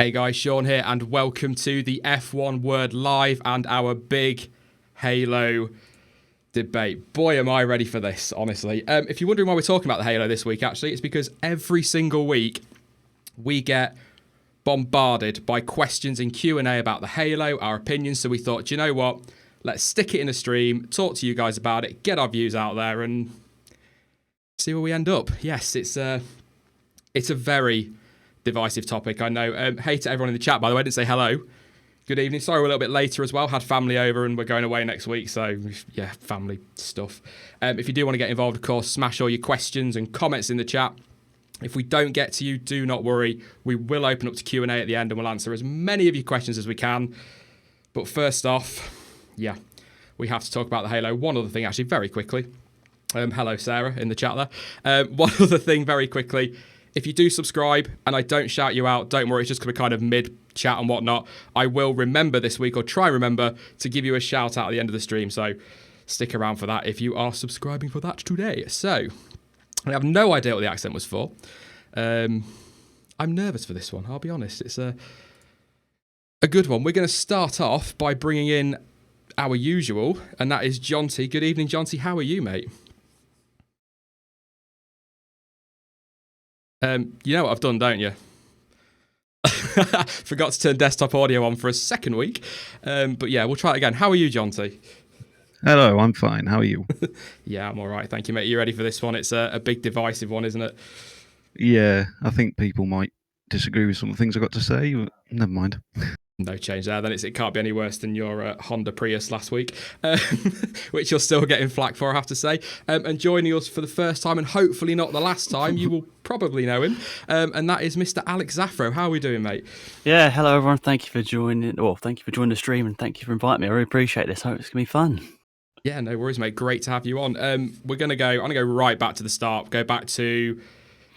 Hey guys, Sean here, and welcome to the F1 Word Live and our big Halo debate. Boy, am I ready for this, honestly. If you're wondering why we're talking about the Halo this week, actually, it's because every single week we get bombarded by questions in Q&A about the Halo, our opinions, so we thought, do you know what? Let's stick it in a stream, talk to you guys about it, get our views out there, and see where we end up. Yes, it's a very divisive topic, I know. Hey to everyone in the chat, by the way, I didn't say hello. Good evening. Sorry we're a little bit later as well. Had family over and we're going away next week, so yeah, family stuff. If you do want to get involved, of course, smash all your questions and comments in the chat. If we don't get to you, do not worry. We will open up to Q&A at the end and we'll answer as many of your questions as we can. But first off, yeah, we have to talk about the Halo. One other thing, actually, very quickly. Hello, Sarah, in the chat there. One other thing, very quickly. If you do subscribe and I don't shout you out, don't worry, it's just going to be kind of mid-chat and whatnot. I will remember this week, or try remember, to give you a shout out at the end of the stream. So stick around for that if you are subscribing for that today. So I have no idea what the accent was for. I'm nervous for this one, I'll be honest. It's a good one. We're going to start off by bringing in our usual, and that is Jonty. Good evening, Jonty. How are you, mate? You know what I've done, don't you? Forgot to turn desktop audio on for a second week. But yeah, we'll try it again. How are you, Jonty? Hello, I'm fine. How are you? Yeah, I'm all right. Thank you, mate. You ready for this one? It's a big divisive one, isn't it? Yeah, I think people might disagree with some of the things I got to say, but never mind. No change there. Then it can't be any worse than your Honda Prius last week, which you're still getting flack for, I have to say. And joining us for the first time, and hopefully not the last time, you will probably know him, and that is Mr. Alexzafro. How are we doing, mate? Yeah, hello everyone. Thank you for joining. Well, thank you for joining the stream, and thank you for inviting me. I really appreciate this. I hope it's gonna be fun. Yeah, no worries, mate. Great to have you on. I'm gonna go right back to the start. Go back to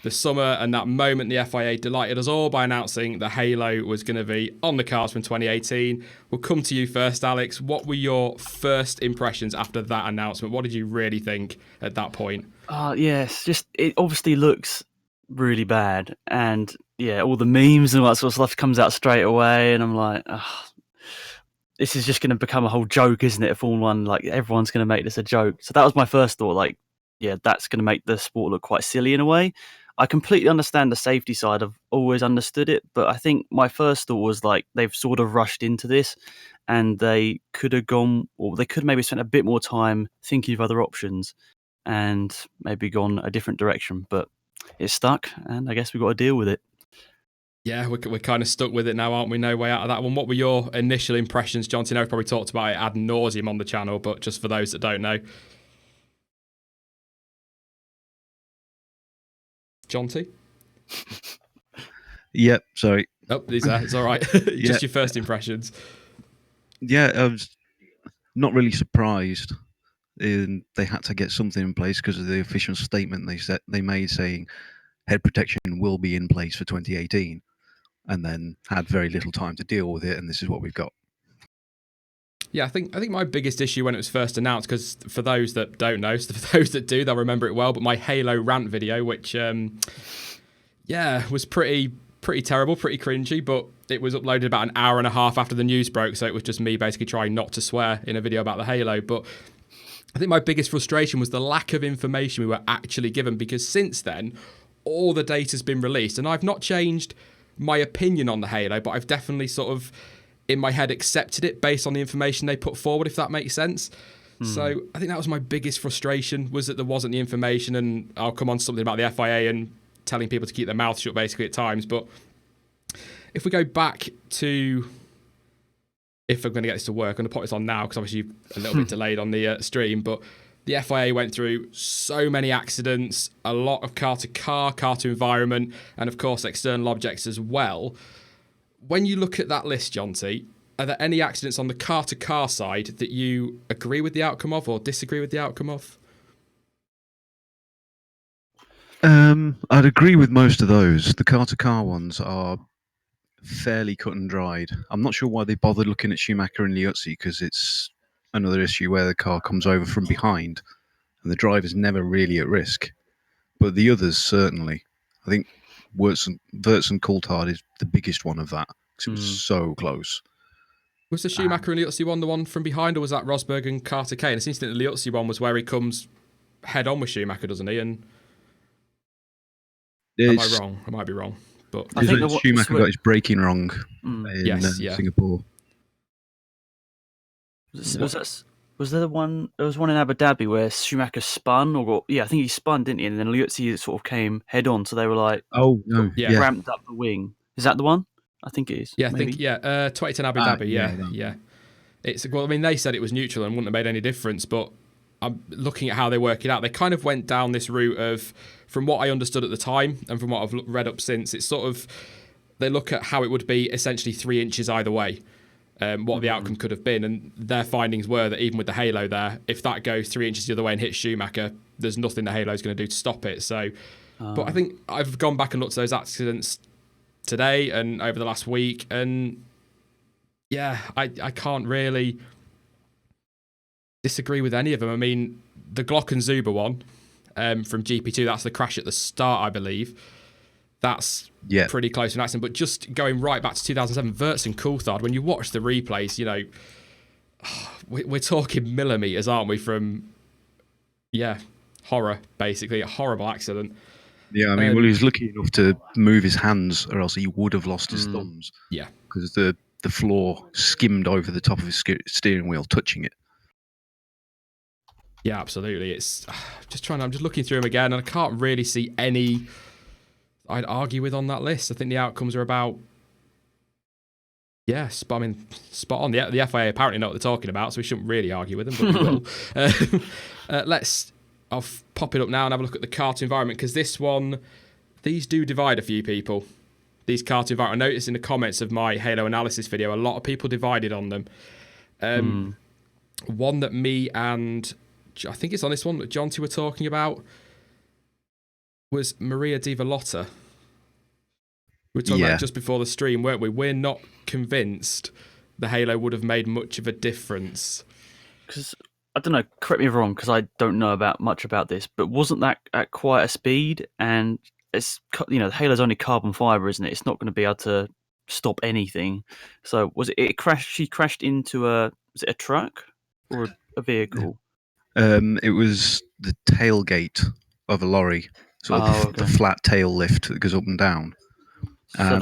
the summer and that moment the FIA delighted us all by announcing the Halo was going to be on the cards from 2018. We'll come to you first, Alex. What were your first impressions after that announcement? What did you really think at that point? Yes, just it obviously looks really bad, and yeah, all the memes and all that sort of stuff comes out straight away, and I'm like, this is just going to become a whole joke, isn't it? Formula One, like everyone's going to make this a joke. So that was my first thought. Like, yeah, that's going to make the sport look quite silly in a way. I completely understand the safety side. I've always understood it, but I think my first thought was like they've sort of rushed into this, and they could have gone, or they could maybe spent a bit more time thinking of other options, and maybe gone a different direction. But it's stuck, and I guess we've got to deal with it. Yeah, we're kind of stuck with it now, aren't we? No way out of that one. What were your initial impressions, Jonty? I know we've probably talked about it ad nauseum on the channel, but just for those that don't know. Jonty? Yep, sorry. Oh, he's there. It's all right. Just your first impressions. Yeah, I was not really surprised. They had to get something in place because of the official statement they made saying head protection will be in place for 2018, and then had very little time to deal with it, and this is what we've got. Yeah, I think my biggest issue when it was first announced, because for those that don't know, so for those that do, they'll remember it well, but my Halo rant video, which, was pretty terrible, pretty cringy, but it was uploaded about an hour and a half after the news broke, so it was just me basically trying not to swear in a video about the Halo. But I think my biggest frustration was the lack of information we were actually given, because since then, all the data's been released, and I've not changed my opinion on the Halo, but I've definitely sort of in my head accepted it based on the information they put forward, if that makes sense. So I think that was my biggest frustration, was that there wasn't the information, and I'll come on to something about the FIA and telling people to keep their mouths shut basically at times. But if we go back to, if I'm going to get this to work, I'm going to put this on now because obviously a little bit delayed on the stream, but the FIA went through so many accidents, a lot of car-to-car, car-to-environment, and of course external objects as well. When you look at that list, Jonty, are there any accidents on the car-to-car side that you agree with the outcome of or disagree with the outcome of? I'd agree with most of those. The car-to-car ones are fairly cut and dried. I'm not sure why they bothered looking at Schumacher and Liuzzi, because it's another issue where the car comes over from behind and the driver's never really at risk. But the others, certainly. I think Wirtz and Coulthard is the biggest one of that, because it was so close. Was the Schumacher and Liuzzi one the one from behind, or was that Rosberg and Carter Kane? It seems that the Liuzzi one was where he comes head on with Schumacher, doesn't he? And am I wrong? I might be wrong, but I think Schumacher got his braking wrong in Singapore. Was there one? There was one in Abu Dhabi where Schumacher spun, I think he spun, didn't he? And then Liuzzi sort of came head on, so they were like, ramped up the wing. Is that the one? I think it is. Yeah, maybe. 2010 Abu Dhabi. Yeah. I mean, they said it was neutral and wouldn't have made any difference, but I'm looking at how they work it out. They kind of went down this route of, from what I understood at the time and from what I've read up since, it's sort of, they look at how it would be essentially 3 inches either way, what the outcome could have been. And their findings were that even with the halo there, if that goes 3 inches the other way and hits Schumacher, there's nothing the halo's going to do to stop it. So, but I think I've gone back and looked at those accidents today and over the last week, and I can't really disagree with any of them. I mean, the Glock and Zuber one from GP2, that's the crash at the start, I believe. That's pretty close to an accident. But just going right back to 2007, Wirtz and Coulthard, when you watch the replays, we're talking millimetres, aren't we, from, horror, basically, a horrible accident. Yeah, I mean, he was lucky enough to move his hands, or else he would have lost his thumbs. Yeah. Because the floor skimmed over the top of his steering wheel, touching it. Yeah, absolutely. It's I'm just looking through them again, and I can't really see any I'd argue with on that list. I think the outcomes are about, spot on. The FIA apparently know what they're talking about, so we shouldn't really argue with them, but we will. I'll pop it up now and have a look at the kart environment, because these do divide a few people. These kart environment, I noticed in the comments of my Halo analysis video, a lot of people divided on them. One that me and, I think it's on this one that Jonty were talking about, was Maria Di Valotta. We were talking about it just before the stream, weren't we? We're not convinced the Halo would have made much of a difference. Because, I don't know, correct me if I'm wrong, because I don't know much about this, but wasn't that at quite a speed? And it's, the Halo's only carbon fibre, isn't it? It's not going to be able to stop anything. So was it crashed? She crashed into was it a truck or a vehicle? It was the tailgate of a lorry, the flat tail lift that goes up and down. So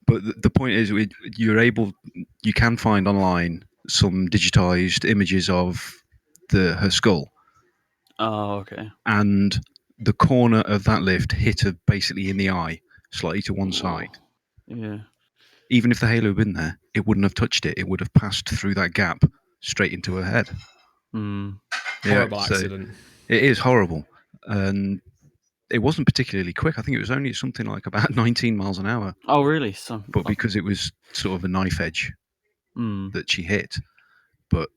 but the point is, you can find online some digitized images of her skull. Oh, okay. And the corner of that lift hit her basically in the eye, slightly to one side. Yeah. Even if the Halo had been there, it wouldn't have touched it. It would have passed through that gap straight into her head. Horrible accident. It is horrible. And it wasn't particularly quick. I think it was only something like about 19 miles an hour. Oh, really? But because it was sort of a knife edge that she hit. But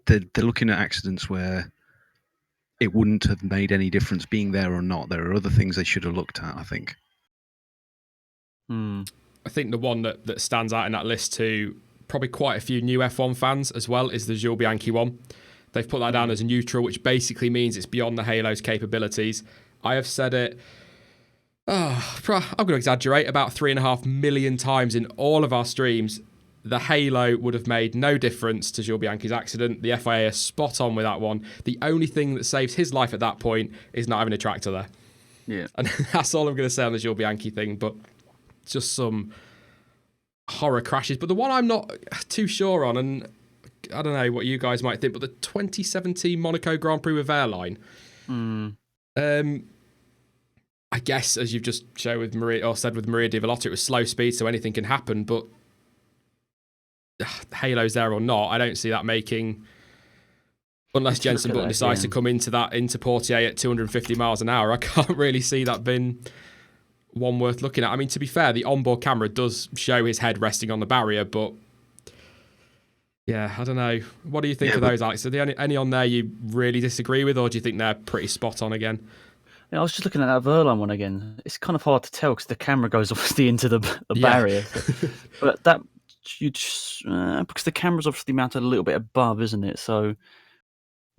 they're looking at accidents where it wouldn't have made any difference being there or not. There are other things they should have looked at, I think. I think the one that stands out in that list to probably quite a few new F1 fans as well is the Jules Bianchi one. They've put that down as neutral, which basically means it's beyond the Halo's capabilities. I have said it, I'm going to exaggerate, about 3.5 million times in all of our streams. The Halo would have made no difference to Jules Bianchi's accident. The FIA is spot on with that one. The only thing that saves his life at that point is not having a tractor there. Yeah. And that's all I'm going to say on the Jules Bianchi thing, but just some horror crashes. But the one I'm not too sure on, and I don't know what you guys might think, but the 2017 Monaco Grand Prix with Airline. I guess, as you've just said with Maria Di Valotta, it was slow speed, so anything can happen, but Halo's there or not, I don't see that making, unless Jenson Button decides to come into Portier at 250 miles an hour, I can't really see that being one worth looking at. I mean, to be fair, the onboard camera does show his head resting on the barrier, but I don't know. What do you think of those, Alex? Are there any on there you really disagree with, or do you think they're pretty spot on again? Yeah, I was just looking at that Verline one again. It's kind of hard to tell because the camera goes obviously into the barrier. But that, because the camera's obviously mounted a little bit above, isn't it? So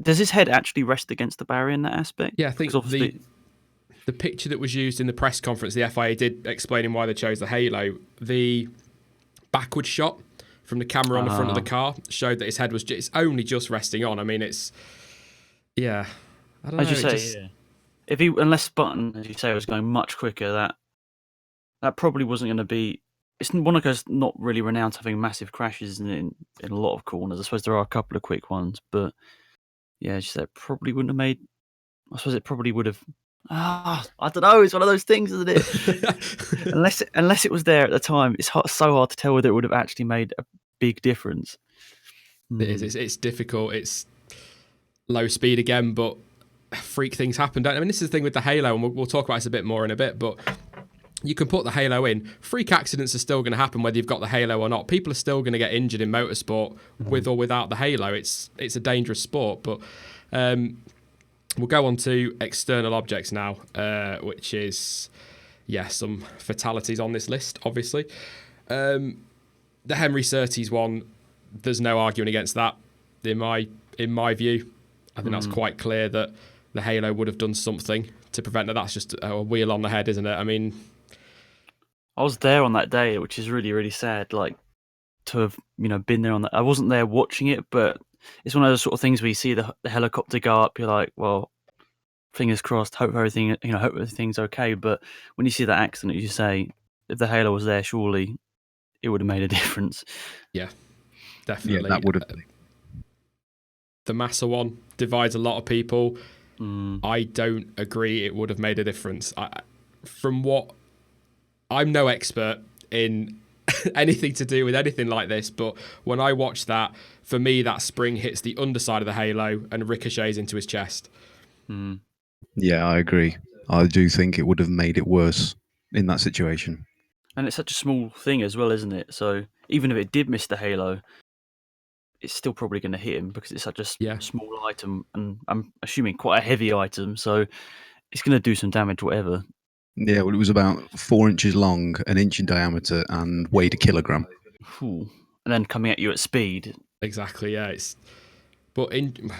does his head actually rest against the barrier in that aspect? Yeah, I think the picture that was used in the press conference, the FIA did explaining why they chose the halo. The backward shot from the camera on the front of the car showed that his head was it's only just resting on. I mean, it's I don't know. As you say, yeah. If he, unless Button, as you say, was going much quicker, that probably wasn't going to be. Monaco's not really renowned for having massive crashes in a lot of corners. I suppose there are a couple of quick ones, but yeah, as you said, probably wouldn't have made. I suppose it probably would have. I don't know. It's one of those things, isn't it? unless it was there at the time, it's so hard to tell whether it would have actually made a big difference. It is. It's difficult. It's low speed again, but freak things happen. I mean, this is the thing with the halo, and we'll talk about this a bit more in a bit, but you can put the halo in. Freak accidents are still going to happen whether you've got the halo or not. People are still going to get injured in motorsport with or without the halo. It's a dangerous sport, but we'll go on to external objects now, which is some fatalities on this list, obviously. The Henry Surtees one, there's no arguing against that. In my view, I think that's quite clear that the halo would have done something to prevent that. That's just a wheel on the head, isn't it? I mean, I was there on that day, which is really, really sad. Like to have, been there on that. I wasn't there watching it, but it's one of those sort of things where you see the helicopter go up. You're like, well, fingers crossed. Hope everything's okay. But when you see that accident, you say, if the halo was there, surely it would have made a difference. Yeah, definitely. Yeah, that would have. The Massa one divides a lot of people. I don't agree it would have made a difference. I'm no expert in anything to do with anything like this, but when I watch that, for me, that spring hits the underside of the halo and ricochets into his chest. Yeah, I agree. I do think it would have made it worse in that situation. And it's such a small thing as well, isn't it? So even if it did miss the halo, it's still probably going to hit him because it's such a small item, and I'm assuming quite a heavy item, so it's going to do some damage, whatever. Yeah, well, it was about 4 inches long, 1 inch in diameter, and weighed 1 kilogram. Ooh. And then coming at you at speed. Exactly, yeah. But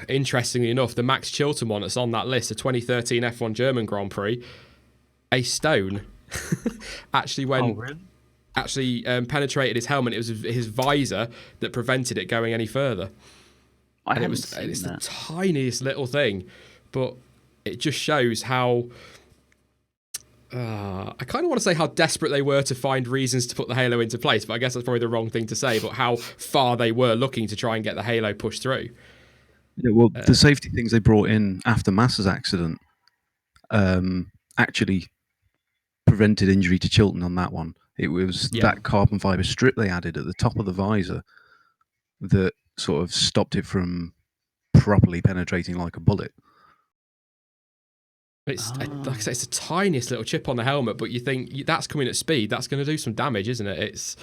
interestingly enough, the Max Chilton one that's on that list, the 2013 F1 German Grand Prix, a stone actually penetrated his helmet. It was his visor that prevented it going any further. It's the tiniest little thing, but it just shows how I kind of want to say how desperate they were to find reasons to put the halo into place, but I guess that's probably the wrong thing to say, but how far they were looking to try and get the halo pushed through. Yeah, well, the safety things they brought in after Massa's accident actually prevented injury to Chilton on that one. It was that carbon fibre strip they added at the top of the visor that sort of stopped it from properly penetrating like a bullet. It's like I say, it's the tiniest little chip on the helmet, but you think that's coming at speed, that's going to do some damage, isn't it? It's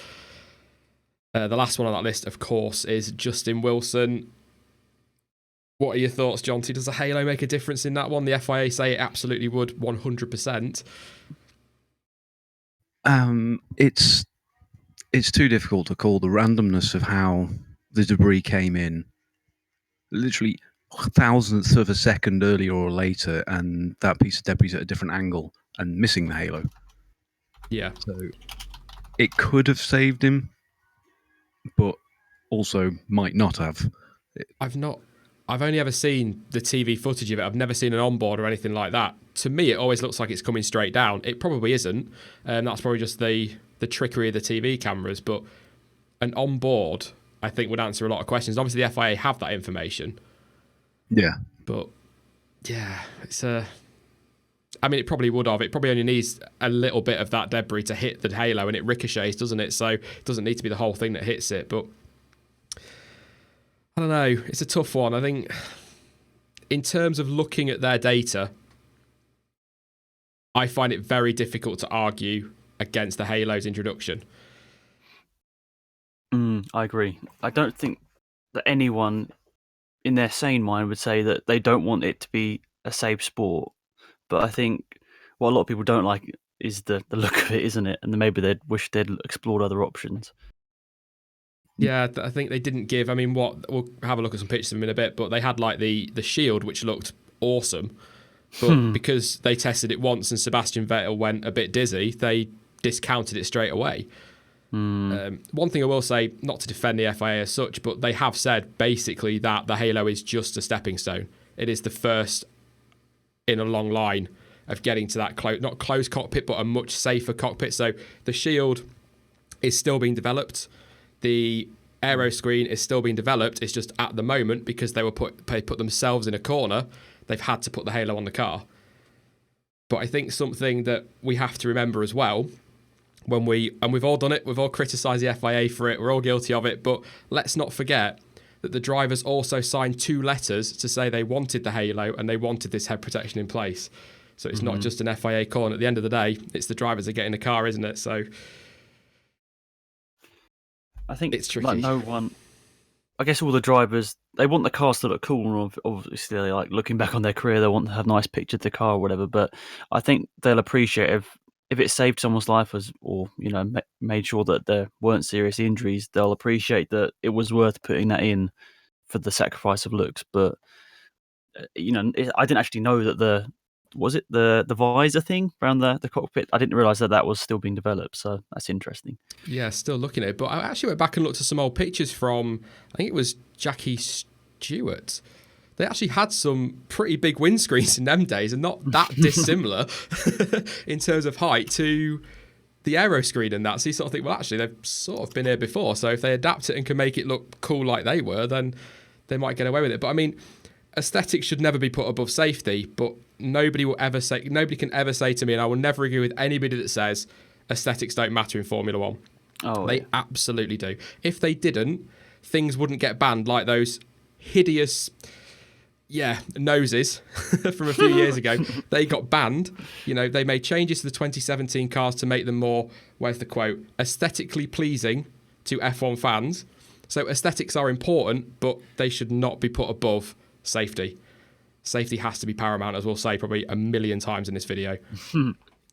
the last one on that list, of course, is Justin Wilson. What are your thoughts, Jonty? Does the halo make a difference in that one? The FIA say it absolutely would, 100%. It's too difficult to call. The randomness of how the debris came in, literally thousandths of a second earlier or later, and that piece of debris at a different angle and missing the halo. Yeah. So it could have saved him, but also might not have. I've only ever seen the TV footage of it. I've never seen an onboard or anything like that. To me, it always looks like it's coming straight down. It probably isn't. That's probably just the trickery of the TV cameras. But an onboard, I think, would answer a lot of questions. Obviously, the FIA have that information. Yeah. But, yeah, I mean, it probably would have. It probably only needs a little bit of that debris to hit the halo, and it ricochets, doesn't it? So it doesn't need to be the whole thing that hits it. But I don't know. It's a tough one. I think in terms of looking at their data, I find it very difficult to argue against the halo's introduction. I agree. I don't think that anyone in their sane mind would say that they don't want it to be a safe sport. But I think what a lot of people don't like is the look of it, isn't it? And maybe they'd wish they'd explored other options. Yeah, I think they didn't give. I mean, we'll have a look at some pictures of them in a bit, but they had like the shield, which looked awesome. But because they tested it once and Sebastian Vettel went a bit dizzy, they discounted it straight away. One thing I will say, not to defend the FIA as such, but they have said basically that the Halo is just a stepping stone. It is the first in a long line of getting to that not closed cockpit, but a much safer cockpit. So the Shield is still being developed. The aero screen is still being developed. It's just at the moment, because they put themselves in a corner, they've had to put the Halo on the car. But I think something that we have to remember as well, we've all done it, we've all criticised the FIA for it, we're all guilty of it, but let's not forget that the drivers also signed 2 letters to say they wanted the Halo and they wanted this head protection in place. So it's not just an FIA call, and at the end of the day, it's the drivers that get in the car, isn't it? So I think it's tricky. Like no one, I guess all the drivers, they want the cars to look cool, and obviously, like looking back on their career, they want to have nice pictures of the car or whatever. But I think they'll appreciate if it saved someone's life, or made sure that there weren't serious injuries. They'll appreciate that it was worth putting that in for the sacrifice of looks. But I didn't actually know that the visor thing around the cockpit. I didn't realise that was still being developed. So that's interesting. Yeah, still looking at it. But I actually went back and looked at some old pictures from, I think it was Jackie Stewart. They actually had some pretty big windscreens in them days, and not that dissimilar in terms of height to the aero screen and that. So you sort of think, well, actually, they've sort of been here before. So if they adapt it and can make it look cool like they were, then they might get away with it. But I mean, aesthetics should never be put above safety. But nobody can ever say to me, and I will never agree with anybody that says aesthetics don't matter in Formula One. Oh, they absolutely do. If they didn't, things wouldn't get banned like those hideous noses from a few years ago. They got banned. They made changes to the 2017 cars to make them more, where's the quote, aesthetically pleasing to F1 fans. So aesthetics are important, but they should not be put above safety. Safety has to be paramount, as we'll say probably a million times in this video.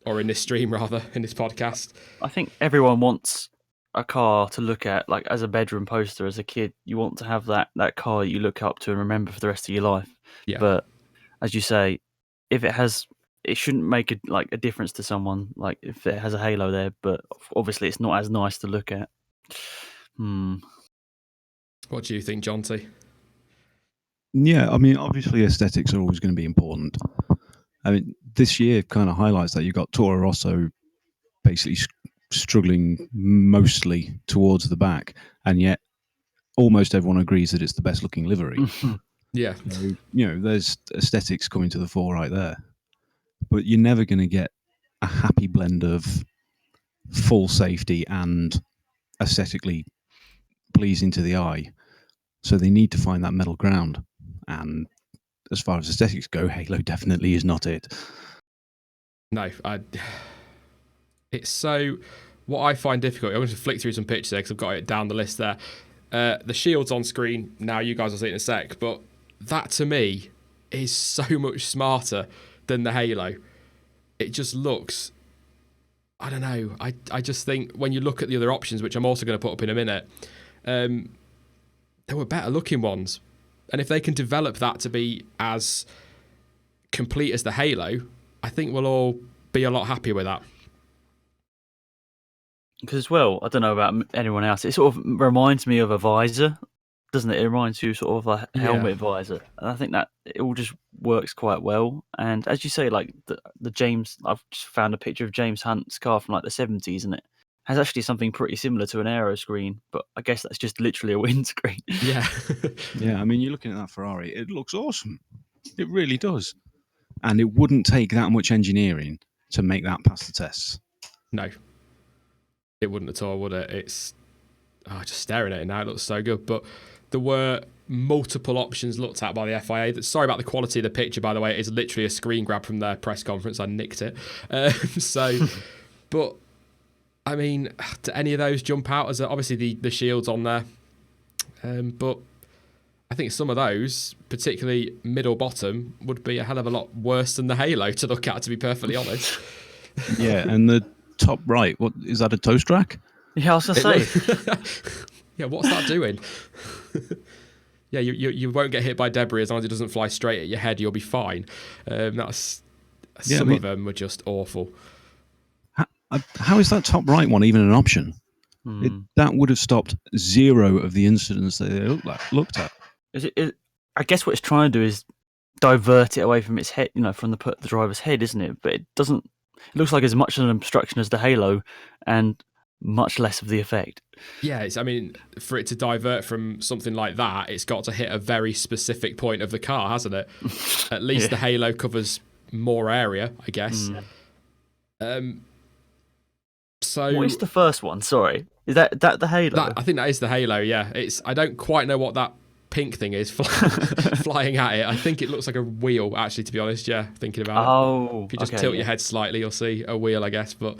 Or in this stream, rather, in this podcast. I think everyone wants a car to look at, like as a bedroom poster as a kid. You want to have that car you look up to and remember for the rest of your life. Yeah. But as you say, if it shouldn't make a difference to someone, like if it has a halo there, but obviously it's not as nice to look at. What do you think, Jonty? Yeah, I mean, obviously aesthetics are always going to be important. I mean, this year kind of highlights that. You've got Toro Rosso basically struggling mostly towards the back, and yet almost everyone agrees that it's the best looking livery. Yeah. So, there's aesthetics coming to the fore right there. But you're never going to get a happy blend of full safety and aesthetically pleasing to the eye. So they need to find that middle ground. And as far as aesthetics go, Halo definitely is not it. No, it's so... What I find difficult, I'm going to flick through some pictures there because I've got it down the list there. The Shield's on screen now, you guys will see it in a sec, but that to me is so much smarter than the Halo. It just looks... I don't know. I just think when you look at the other options, which I'm also going to put up in a minute, there were better looking ones. And if they can develop that to be as complete as the Halo, I think we'll all be a lot happier with that. Because as well, I don't know about anyone else, it sort of reminds me of a visor, doesn't it? It reminds you sort of like a helmet visor. And I think that it all just works quite well. And as you say, like the James, I've just found a picture of James Hunt's car from like the 70s, and it has actually something pretty similar to an aero screen, but I guess that's just literally a windscreen. Yeah. Yeah, I mean, you're looking at that Ferrari, it looks awesome. It really does. And it wouldn't take that much engineering to make that pass the tests. No. It wouldn't at all, would it? It's just staring at it now. It looks so good. But there were multiple options looked at by the FIA. Sorry about the quality of the picture, by the way. It is literally a screen grab from their press conference. I nicked it. But I mean, do any of those jump out? As obviously the Shield's on there, but I think some of those, particularly middle bottom, would be a hell of a lot worse than the Halo to look at, to be perfectly honest. Yeah, and the top right, what is that, a toast rack? Yeah, I was going to say. Yeah, what's that doing? Yeah, you won't get hit by debris as long as it doesn't fly straight at your head. You'll be fine. Some of them were just awful. How is that top right one even an option? That would have stopped 0 of the incidents that they looked at. I guess what it's trying to do is divert it away from its head, from the driver's head, isn't it? But it doesn't. It looks like as much an obstruction as the halo, and much less of the effect. Yeah, for it to divert from something like that, it's got to hit a very specific point of the car, hasn't it? At least the halo covers more area, I guess. So what is the first one? Sorry, is that the halo? I think that is the halo. Yeah, I don't quite know what that pink thing is flying at it. I think it looks like a wheel, actually, to be honest. Yeah, thinking about it. If you just tilt your head slightly, you'll see a wheel, I guess. But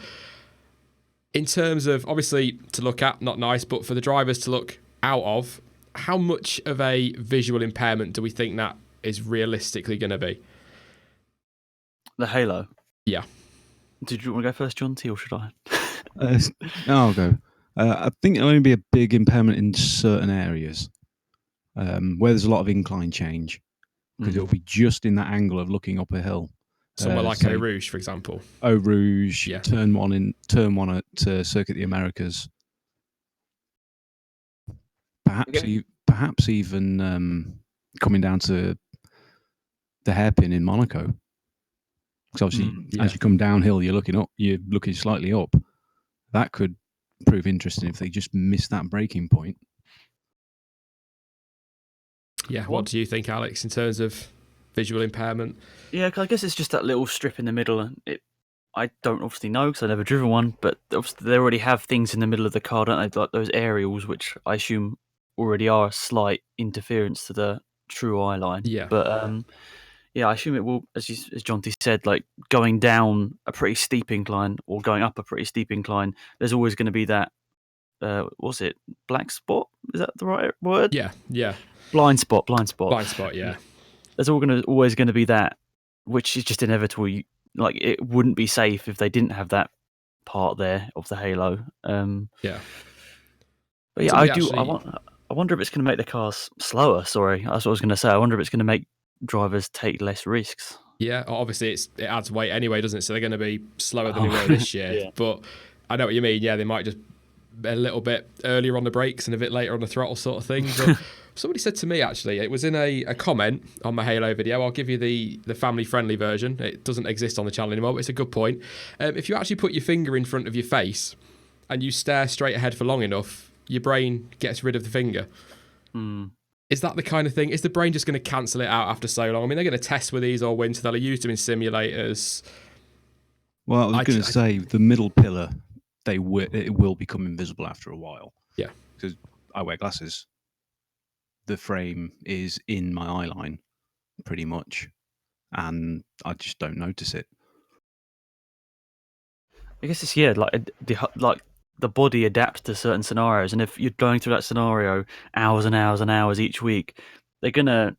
in terms of, obviously, to look at, not nice, but for the drivers to look out of, how much of a visual impairment do we think that is realistically going to be? The halo? Yeah. Did you want to go first, Jonty, or should I? I'll go. I think it'll only be a big impairment in certain areas where there's a lot of incline change, because it'll be just in that angle of looking up a hill. Somewhere like Eau Rouge, for example. Eau Rouge, turn one at Circuit the Americas. Perhaps even coming down to the hairpin in Monaco. Because obviously, as you come downhill, you're looking slightly up. That could prove interesting if they just miss that braking point. Yeah, what do you think, Alex, in terms of visual impairment? Yeah, cause I guess it's just that little strip in the middle. I don't obviously know because I've never driven one, but obviously they already have things in the middle of the car, don't they? Like those aerials, which I assume already are a slight interference to the true eye line. Yeah. But I assume it will, as Jonty said, like going down a pretty steep incline or going up a pretty steep incline, there's always going to be that, what's it, black spot? Is that the right word? Yeah. Blind spot, yeah. There's always going to be that, which is just inevitable. Like, it wouldn't be safe if they didn't have that part there of the halo. Yeah. But yeah, I wonder if it's going to make the cars slower. Sorry, that's what I was going to say. I wonder if it's going to make drivers take less risks. Yeah, obviously it adds weight anyway, doesn't it? So they're going to be slower than they were this year. Yeah. But I know what you mean. Yeah, they might just a little bit earlier on the brakes and a bit later on the throttle sort of thing. But somebody said to me, actually, it was in a comment on my Halo video. I'll give you the family-friendly version. It doesn't exist on the channel anymore, but it's a good point. If you actually put your finger in front of your face and you stare straight ahead for long enough, your brain gets rid of the finger. Is that the kind of thing? Is the brain just going to cancel it out after so long? I mean, they're going to test with these all winter. They'll use them in simulators. Well, I was going to say the middle pillar, it will become invisible after a while. Yeah. Because I wear glasses. The frame is in my eye line, pretty much, and I just don't notice it. I guess it's the body adapts to certain scenarios, and if you're going through that scenario hours and hours and hours each week, their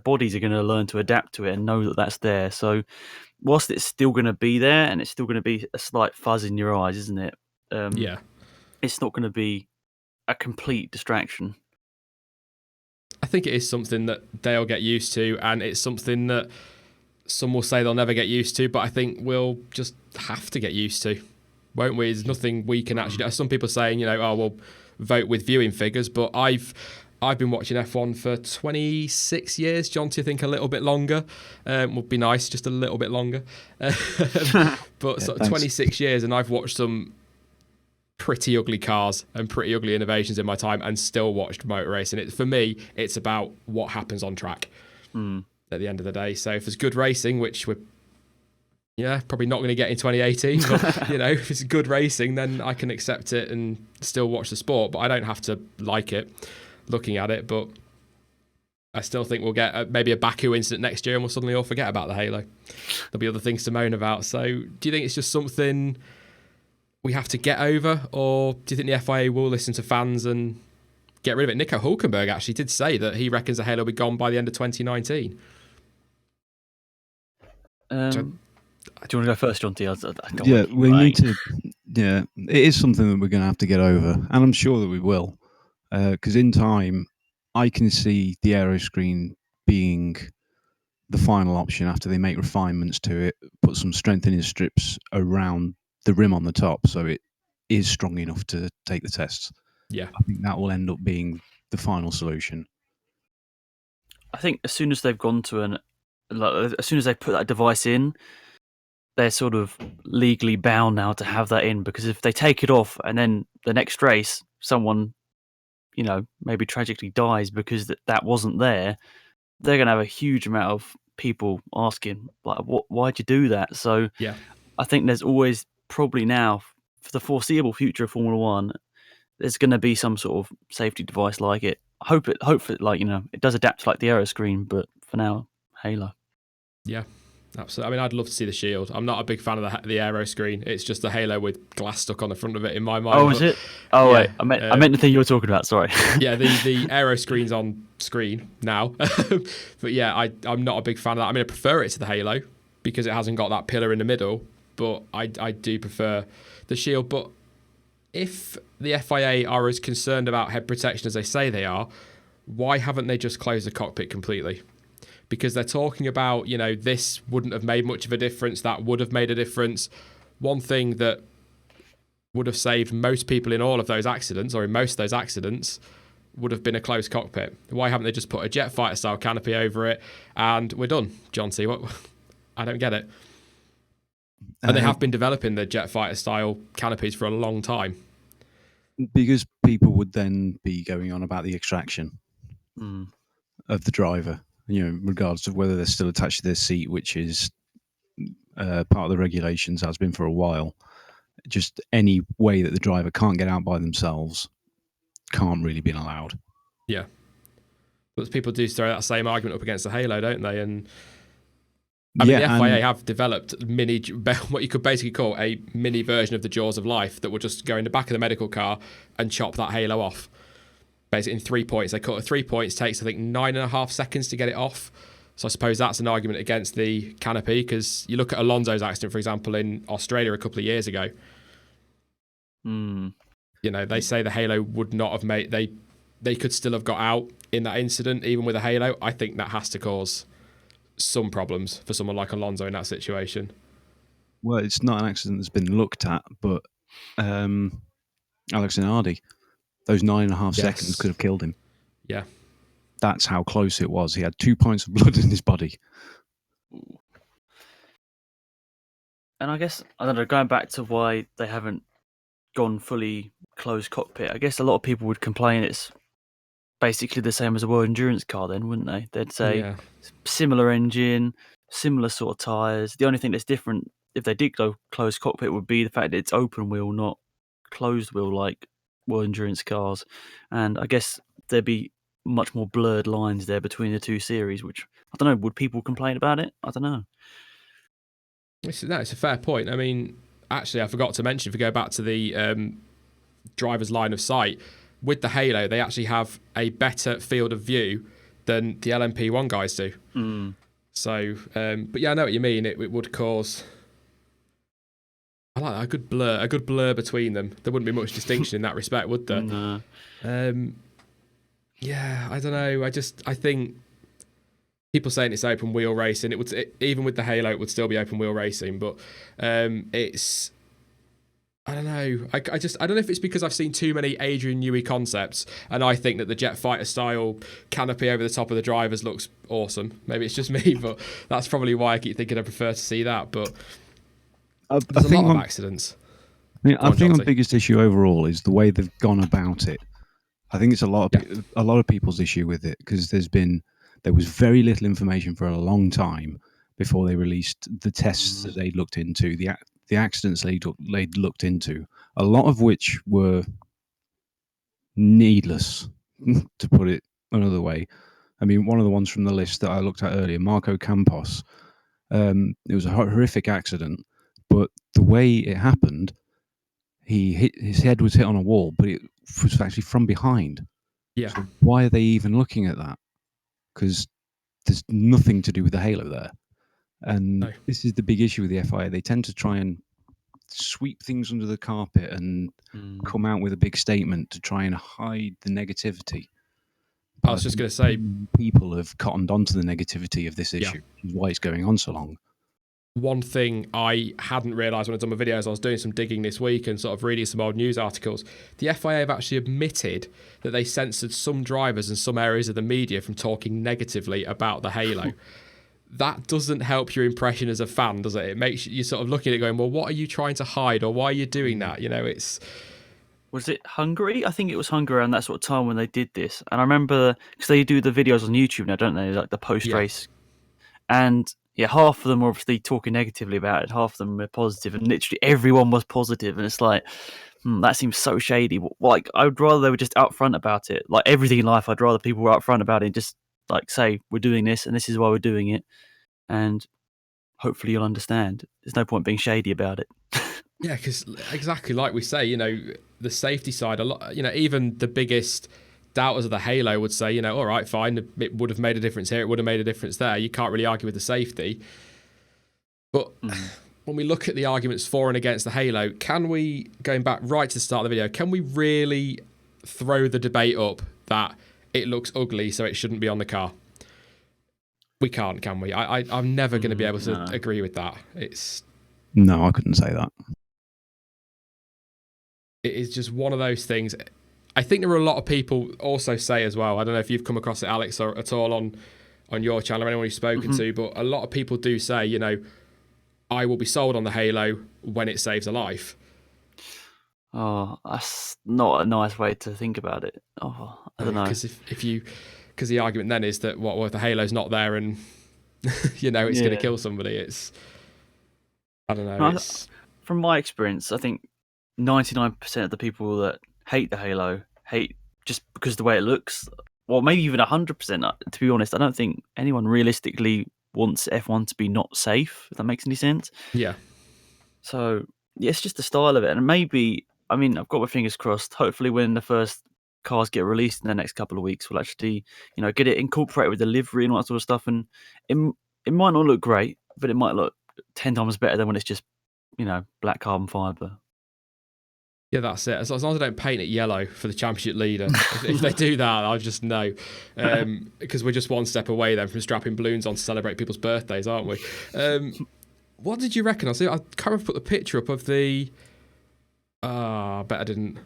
bodies are gonna learn to adapt to it and know that that's there. So, whilst it's still gonna be there, and it's still gonna be a slight fuzz in your eyes, isn't it? Yeah, it's not gonna be a complete distraction. I think it is something that they'll get used to, and it's something that some will say they'll never get used to, but I think we'll just have to get used to, won't we? There's nothing we can actually do. Some people saying, we'll vote with viewing figures, but I've been watching F1 for 26 years. Jonty, I think a little bit longer. Would be nice, just a little bit longer. But sort of 26 years, and I've watched some pretty ugly cars and pretty ugly innovations in my time, and still watched motor racing. For me, it's about what happens on track at the end of the day. So if there's good racing, which we're probably not going to get in 2018, but if it's good racing, then I can accept it and still watch the sport. But I don't have to like it looking at it. But I still think we'll get maybe a Baku incident next year, and we'll suddenly all forget about the Halo. There'll be other things to moan about. So do you think it's just something we have to get over, or do you think the FIA will listen to fans and get rid of it? Nico Hulkenberg actually did say that he reckons the Halo will be gone by the end of 2019. Do you want to go first, Jonty? We need to. Yeah, it is something that we're going to have to get over, and I'm sure that we will, because in time, I can see the aero screen being the final option after they make refinements to it, put some strengthening strips around the rim on the top so it is strong enough to take the tests. Yeah. I think that will end up being the final solution. I think as soon as they've gone to as soon as they put that device in, they're sort of legally bound now to have that in, because if they take it off and then the next race someone, maybe tragically dies because that wasn't there, they're going to have a huge amount of people asking, like, why'd you do that? So Yeah. I think there's always probably now, for the foreseeable future of Formula One, there's going to be some sort of safety device like it. Hope it it does adapt to like the aero screen, but for now, Halo. Yeah, absolutely. I mean, I'd love to see the shield. I'm not a big fan of the aero screen. It's just the Halo with glass stuck on the front of it in my mind. Oh, is it? Oh, yeah, wait. I meant the thing you were talking about. Sorry. Yeah, the aero screen's on screen now. But yeah, I'm not a big fan of that. I mean, I prefer it to the Halo because it hasn't got that pillar in the middle, but I do prefer the shield. But if the FIA are as concerned about head protection as they say they are, why haven't they just closed the cockpit completely? Because they're talking about, this wouldn't have made much of a difference, that would have made a difference. One thing that would have saved most people in all of those accidents, or in most of those accidents, would have been a closed cockpit. Why haven't they just put a jet fighter style canopy over it and we're done, Jonty? What? I don't get it. And they have been developing the jet fighter style canopies for a long time. Because people would then be going on about the extraction of the driver, regardless of whether they're still attached to their seat, which is part of the regulations, has been for a while. Just any way that the driver can't get out by themselves can't really be allowed. Yeah. But people do throw that same argument up against the Halo, don't they? And I mean, the FIA have developed what you could basically call a mini version of the Jaws of Life that will just go in the back of the medical car and chop that Halo off. Basically, in 3 points. They cut it 3 points, takes, I think, 9.5 seconds to get it off. So I suppose that's an argument against the canopy, because you look at Alonso's accident, for example, in Australia a couple of years ago. They say the Halo would not have made... They could still have got out in that incident, even with a Halo. I think that has to cause some problems for someone like Alonso in that situation. Well, it's not an accident that's been looked at, but Alex Zanardi, those 9.5 seconds could have killed him. Yeah. That's how close it was. He had 2 points of blood in his body. And I guess, I don't know, going back to why they haven't gone fully closed cockpit, I guess a lot of people would complain it's basically the same as a World Endurance car then, wouldn't they? They'd say similar engine, similar sort of tyres. The only thing that's different, if they did go closed cockpit, would be the fact that it's open wheel, not closed wheel like World Endurance cars. And I guess there'd be much more blurred lines there between the two series, which, I don't know, would people complain about it? I don't know. It's a fair point. I mean, actually, I forgot to mention, if we go back to the driver's line of sight, with the Halo, they actually have a better field of view than the LMP1 guys do. So, but yeah, I know what you mean. It would cause... I like that, a good blur between them. There wouldn't be much distinction in that respect, would there? No. Yeah, I don't know. I think people saying it's open wheel racing, even with the Halo, it would still be open wheel racing. But it's, I don't know. I don't know if it's because I've seen too many Adrian Newey concepts, and I think that the jet fighter style canopy over the top of the drivers looks awesome. Maybe it's just me, but that's probably why I keep thinking I prefer to see that. But there's a lot of accidents. I think the biggest issue overall is the way they've gone about it. I think it's a lot of people's issue with it, because there was very little information for a long time before they released the tests that they'd looked into, the accidents they'd looked into, a lot of which were needless, to put it another way. I mean, one of the ones from the list that I looked at earlier, Marco Campos, it was a horrific accident, but the way it happened, his head was hit on a wall, but it was actually from behind. Yeah. So why are they even looking at that? Because there's nothing to do with the Halo there. And this is the big issue with the FIA. They tend to try and sweep things under the carpet and come out with a big statement to try and hide the negativity. I was just going to say, people have cottoned onto the negativity of this issue, which is why it's going on so long. one thing I hadn't realised when I'd done my videos, I was doing some digging this week and sort of reading some old news articles. The FIA have actually admitted that they censored some drivers and some areas of the media from talking negatively about the Halo. That doesn't help your impression as a fan, does it? It makes you sort of looking at it going, well, what are you trying to hide, or why are you doing that? You know, it's... Was it Hungary? I think it was Hungary around that sort of time when they did this. And I remember, because they do the videos on YouTube now, don't they? Like the post-race. Yeah. And yeah, half of them were obviously talking negatively about it. Half of them were positive, and literally everyone was positive. And it's like, that seems so shady. Like, I would rather they were just upfront about it. Like everything in life, I'd rather people were upfront about it and just like say, we're doing this and this is why we're doing it. And hopefully you'll understand. There's no point being shady about it. Yeah, because exactly like we say, you know, the safety side, a lot, you know, even the biggest doubters of the Halo would say, you know, all right, fine, it would have made a difference here, it would have made a difference there. You can't really argue with the safety. But when we look at the arguments for and against the Halo, can we, going back right to the start of the video, can we really throw the debate up that it looks ugly, so it shouldn't be on the car? We can't, can we? I'm never going to be able to agree with that. No, I couldn't say that. It is just one of those things. I think there are a lot of people also say as well, I don't know if you've come across it, Alex, or at all on your channel or anyone you've spoken to, but a lot of people do say, you know, I will be sold on the Halo when it saves a life. Oh, that's not a nice way to think about it. Oh, I don't know. Because the argument then is that what if the Halo's not there and you know it's going to kill somebody? I don't know. From my experience, I think 99% of the people that hate the Halo hate just because of the way it looks. Well, maybe even 100%. To be honest, I don't think anyone realistically wants F1 to be not safe, if that makes any sense. Yeah. So, yeah, it's just the style of it. And maybe, I mean, I've got my fingers crossed. Hopefully when the first cars get released in the next couple of weeks, we'll actually, you know, get it incorporated with the livery and all that sort of stuff. And it might not look great, but it might look 10 times better than when it's just, you know, black carbon fibre. Yeah, that's it. As long as I don't paint it yellow for the championship leader. if they do that, I'll just know. Because we're just one step away then from strapping balloons on to celebrate people's birthdays, aren't we? What did you reckon? I can't remember put the picture up of the... I bet I didn't.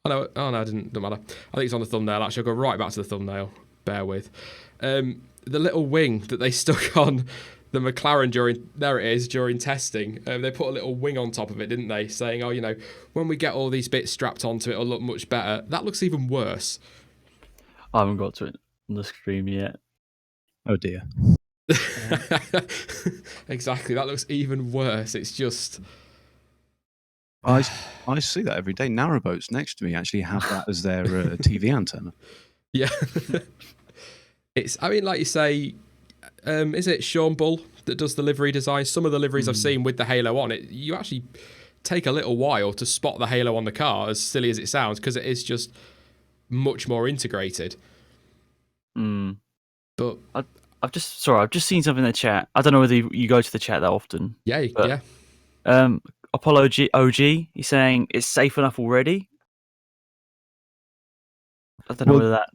Oh no, I didn't. Don't matter. I think it's on the thumbnail. Actually, I'll go right back to the thumbnail. Bear with. The little wing that they stuck on the McLaren during testing. They put a little wing on top of it, didn't they? Saying, oh, you know, when we get all these bits strapped onto it, it'll look much better. That looks even worse. I haven't got to it on the screen yet. Oh dear. Exactly. That looks even worse. It's just... I see that every day. Narrowboats next to me actually have that as their TV antenna. Yeah. I mean, like you say, is it Sean Bull that does the livery design? Some of the liveries I've seen with the Halo on it, you actually take a little while to spot the Halo on the car, as silly as it sounds, because it is just much more integrated. But I've just seen something in the chat. I don't know whether you go to the chat that often. Yeah, but, yeah. Apollo OG, he's saying it's safe enough already. I don't know whether that...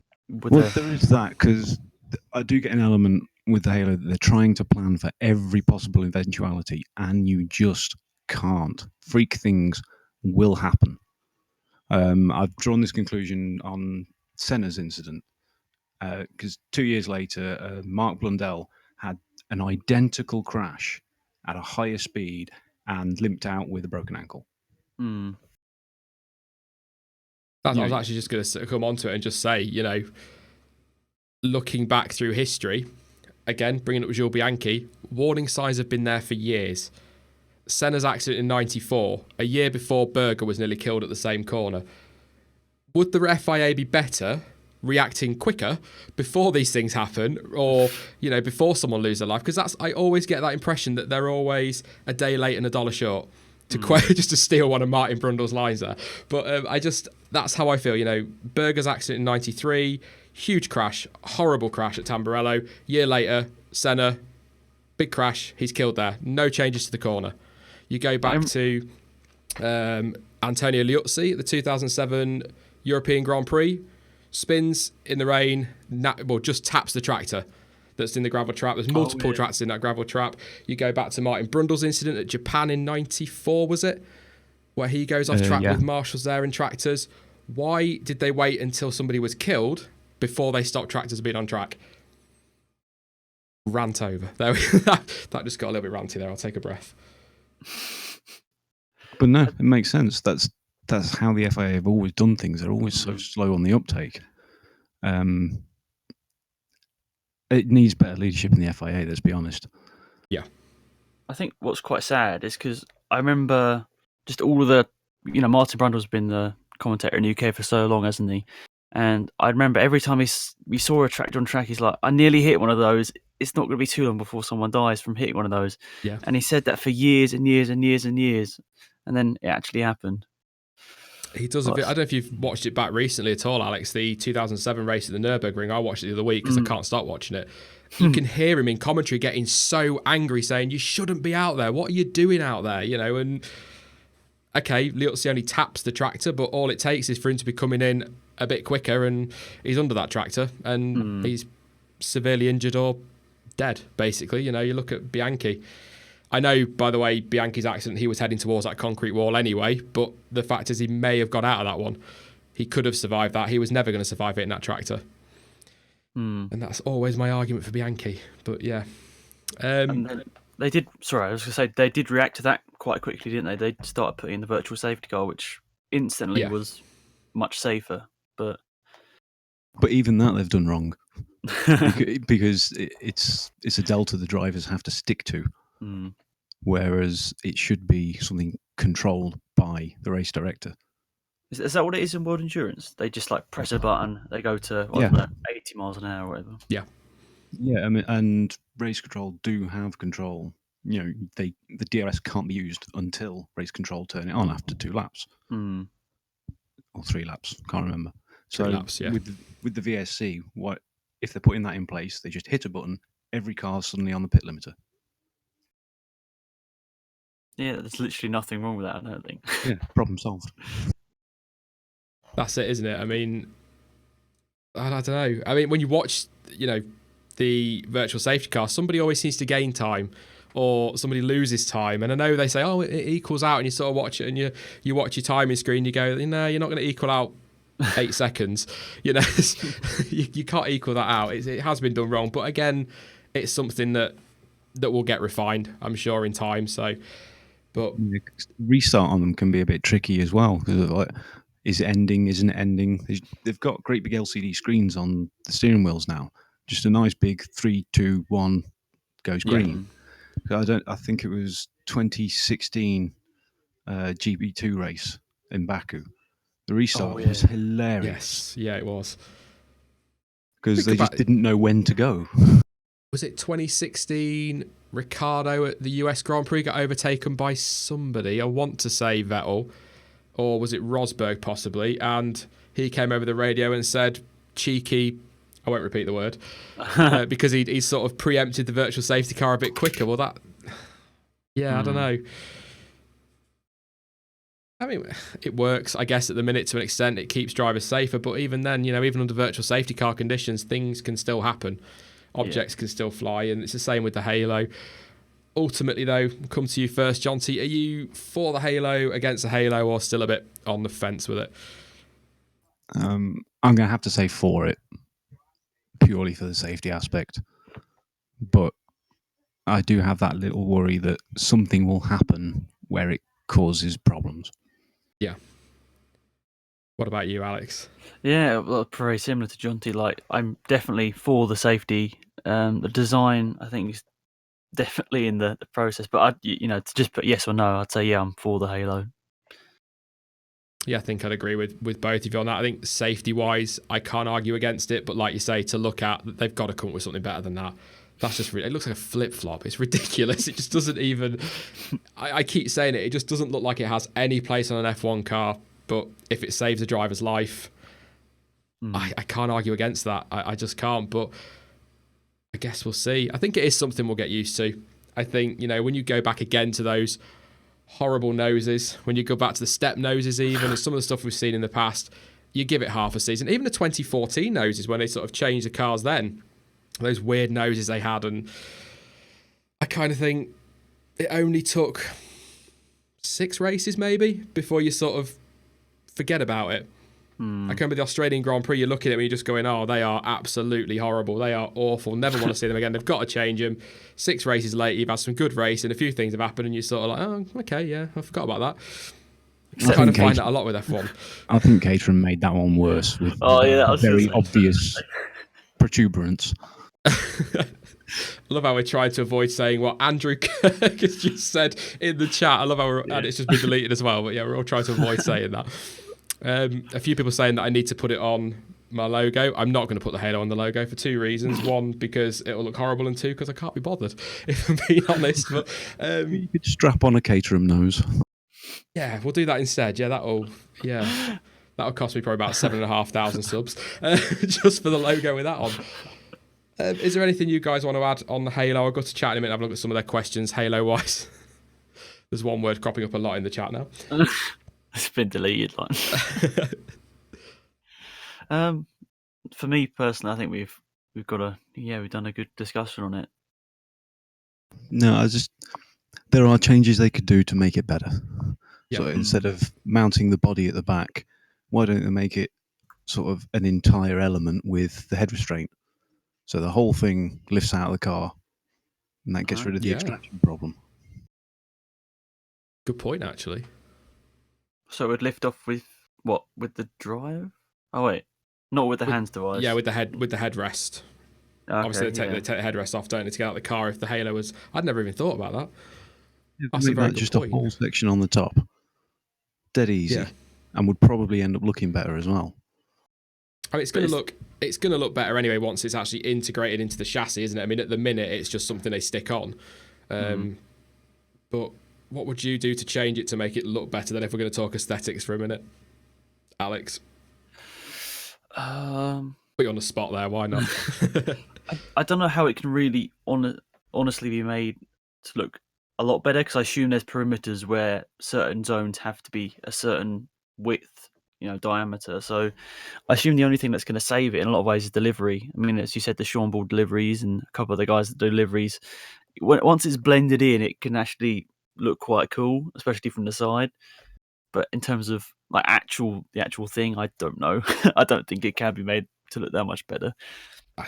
there is that, because I do get an element with the Halo that they're trying to plan for every possible eventuality, and you just can't. Freak things will happen. I've drawn this conclusion on Senna's incident, because 2 years later, Mark Blundell had an identical crash at a higher speed and limped out with a broken ankle. I was actually just going to come onto it and just say, you know, looking back through history, again, bringing up Jules Bianchi, warning signs have been there for years. Senna's accident in 94, a year before Berger was nearly killed at the same corner. Would the FIA be better reacting quicker before these things happen, or, you know, before someone loses their life? Because I always get that impression that they're always a day late and a dollar short. Just to steal one of Martin Brundle's lines there. But that's how I feel. You know, Berger's accident in 93, huge crash, horrible crash at Tamburello. Year later, Senna, big crash, he's killed there. No changes to the corner. You go back to Antonio Liuzzi at the 2007 European Grand Prix. spins in the rain, just taps the tractor that's in the gravel trap. There's multiple tractors in that gravel trap. You go back to Martin Brundle's incident at Japan in 94, was it? Where he goes off track with marshals there and tractors. Why did they wait until somebody was killed before they stopped tractors being on track? Rant over. That just got a little bit ranty there. I'll take a breath. But no, it makes sense. That's how the FIA have always done things. They're always so slow on the uptake. It needs better leadership in the FIA, let's be honest. Yeah. I think what's quite sad is because I remember just all of the, Martin Brundle's been the commentator in the UK for so long, hasn't he? And I remember every time we saw a tractor on track, he's like, I nearly hit one of those. It's not going to be too long before someone dies from hitting one of those. Yeah. And he said that for years and years and years and years. And then it actually happened. He does. I don't know if you've watched it back recently at all, Alex. The 2007 race at the Nürburgring. I watched it the other week because I can't stop watching it. You can hear him in commentary getting so angry, saying, "You shouldn't be out there. What are you doing out there?" And okay, Liuzzi only taps the tractor, but all it takes is for him to be coming in a bit quicker, and he's under that tractor, and he's severely injured or dead. Basically, you look at Bianchi. I know, by the way, Bianchi's accident, he was heading towards that concrete wall anyway, but the fact is he may have got out of that one. He could have survived that. He was never going to survive it in that tractor. And that's always my argument for Bianchi. But yeah. And they did, sorry, I was going to say, they did react to that quite quickly, didn't they? They started putting the virtual safety car, which instantly was much safer. But even that they've done wrong. because it's a delta the drivers have to stick to. Whereas it should be something controlled by the race director. Is that what it is in World Endurance? They just press a button, they go to 80 miles an hour or whatever. Yeah, I mean, and race control do have control. The DRS can't be used until race control turn it on after 2 laps. Or 3 laps, can't remember. So 3 laps, yeah. With the VSC, what if they're putting that in place? They just hit a button, every car's suddenly on the pit limiter. Yeah, there's literally nothing wrong with that, I don't think. Yeah, problem solved. That's it, isn't it? I mean, I don't know. I mean, when you watch, the virtual safety car, somebody always seems to gain time or somebody loses time. And I know they say, oh, it equals out, and you sort of watch it and you watch your timing screen, you go, no, you're not going to equal out 8 seconds. You can't equal that out. It has been done wrong. But again, it's something that will get refined, I'm sure, in time. So... But restart on them can be a bit tricky as well. Because is it ending? Isn't it ending? They've got great big LCD screens on the steering wheels now. Just a nice big 3, 2, 1 goes green. Yeah. I think it was 2016 GP2 race in Baku. The restart was hilarious. Yes, yeah, it was. Because they just didn't know when to go. Was it 2016? Ricciardo at the US Grand Prix got overtaken by somebody. I want to say Vettel, or was it Rosberg possibly? And he came over the radio and said, cheeky, I won't repeat the word, because he sort of preempted the virtual safety car a bit quicker. Well, I don't know. I mean, it works, I guess, at the minute to an extent. It keeps drivers safer, but even then, even under virtual safety car conditions, things can still happen. Objects can still fly, and it's the same with the Halo. Ultimately, though, come to you first, Jonty. Are you for the Halo, against the Halo, or still a bit on the fence with it? I'm going to have to say for it, purely for the safety aspect. But I do have that little worry that something will happen where it causes problems. Yeah. What about you, Alex? Yeah, well, very similar to Jonty. I'm definitely for the safety. The design, I think, is definitely in the process. But to just put yes or no, I'd say I'm for the Halo. Yeah, I think I'd agree with both of you on that. I think safety-wise, I can't argue against it. But like you say, to look at, they've got to come up with something better than that. That's just it looks like a flip-flop. It's ridiculous. It just doesn't even... I keep saying it. It just doesn't look like it has any place on an F1 car. But if it saves a driver's life, I can't argue against that. I just can't. But I guess we'll see. I think it is something we'll get used to. I think, when you go back again to those horrible noses, when you go back to the step noses even, and some of the stuff we've seen in the past, you give it half a season. Even the 2014 noses, when they sort of changed the cars then, those weird noses they had, and I kind of think it only took 6 races maybe before you sort of forget about it. I can remember the Australian Grand Prix, you're looking at it and you're just going, oh, they are absolutely horrible. They are awful. Never want to see them again. They've got to change them. 6 races later, you've had some good racing, a few things have happened, and you're sort of like, oh, okay, yeah, I forgot about that. I kind of find that a lot with F1. I think Caterham made that one worse with very obvious protuberance. I love how we're trying to avoid saying what Andrew Kirk has just said in the chat. I love how and it's just been deleted as well. But yeah, we're all trying to avoid saying that. A few people saying that I need to put it on my logo. I'm not going to put the halo on the logo for 2 reasons. 1, because it'll look horrible, and 2, because I can't be bothered, if I'm being honest. But you could strap on a Caterham nose. Yeah, we'll do that instead. Yeah, that'll cost me probably about 7,500 subs just for the logo with that on. Is there anything you guys want to add on the Halo? I'll go to chat in a minute, have a look at some of their questions Halo-wise. There's one word cropping up a lot in the chat now. It's been deleted. For me personally, I think we've done a good discussion on it. No, there are changes they could do to make it better. Yeah. So instead of mounting the body at the back, why don't they make it sort of an entire element with the head restraint? So the whole thing lifts out of the car, and that gets rid of the extraction problem. Good point, actually. So it would lift off with what? With the drive? Oh wait, not with the hands device. Yeah, with the headrest. Okay, Obviously, they take the headrest off, don't they, to get out of the car if the Halo was... I'd never even thought about that. That's Make that just a whole section on the top. Dead easy. And would probably end up looking better as well. I mean, it's going to look better anyway once it's actually integrated into the chassis, isn't it? I mean, at the minute, it's just something they stick on. But what would you do to change it to make it look better then, if we're going to talk aesthetics for a minute? Alex? Put you on the spot there, why not? I don't know how it can really honestly be made to look a lot better, because I assume there's perimeters where certain zones have to be a certain width, diameter. So I assume the only thing that's going to save it in a lot of ways is delivery. I mean, as you said, the Sean Ball deliveries and a couple of the guys that do deliveries, once it's blended in, it can actually look quite cool, especially from the side. But in terms of the actual thing, I don't know. I don't think it can be made to look that much better.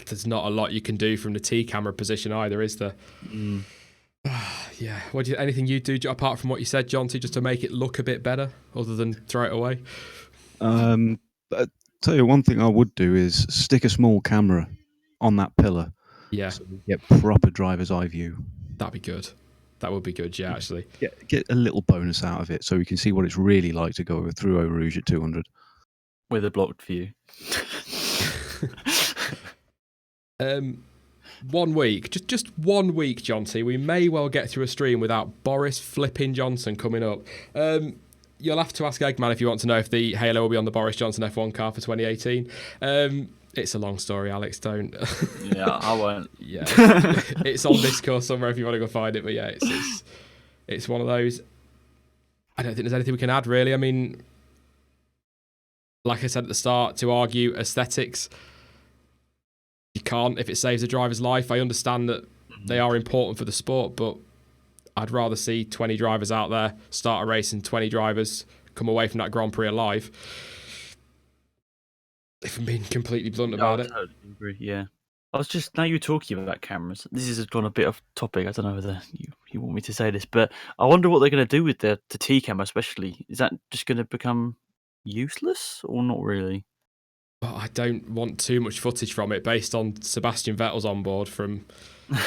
There's not a lot you can do from the T camera position either, is there? Yeah. Anything you do apart from what you said, Jonty, just to make it look a bit better, other than throw it away? I'll tell you, one thing I would do is stick a small camera on that pillar. Yeah. So you get proper driver's eye view. That'd be good. That would be good, yeah, actually. Get a little bonus out of it so we can see what it's really like to go through Eau Rouge at 200. With a blocked view. 1 week, just 1 week, Jonty. We may well get through a stream without Boris Flippin Johnson coming up. You'll have to ask Eggman if you want to know if the Halo will be on the Boris Johnson F1 car for 2018. It's a long story, Alex. Don't. Yeah, I won't. Yeah, it's on Discord somewhere if you want to go find it. But yeah, it's one of those. I don't think there's anything we can add really. I mean, like I said at the start, to argue aesthetics, you can't if it saves a driver's life. I understand that they are important for the sport, but I'd rather see 20 drivers out there start a race and 20 drivers come away from that Grand Prix alive. If I'm being completely blunt about it. I totally agree, yeah. I was just, now you're talking about cameras, this has gone a bit off topic. I don't know whether you want me to say this, but I wonder what they're going to do with the T camera especially. Is that just going to become useless or not really? Well, I don't want too much footage from it based on Sebastian Vettel's onboard from, I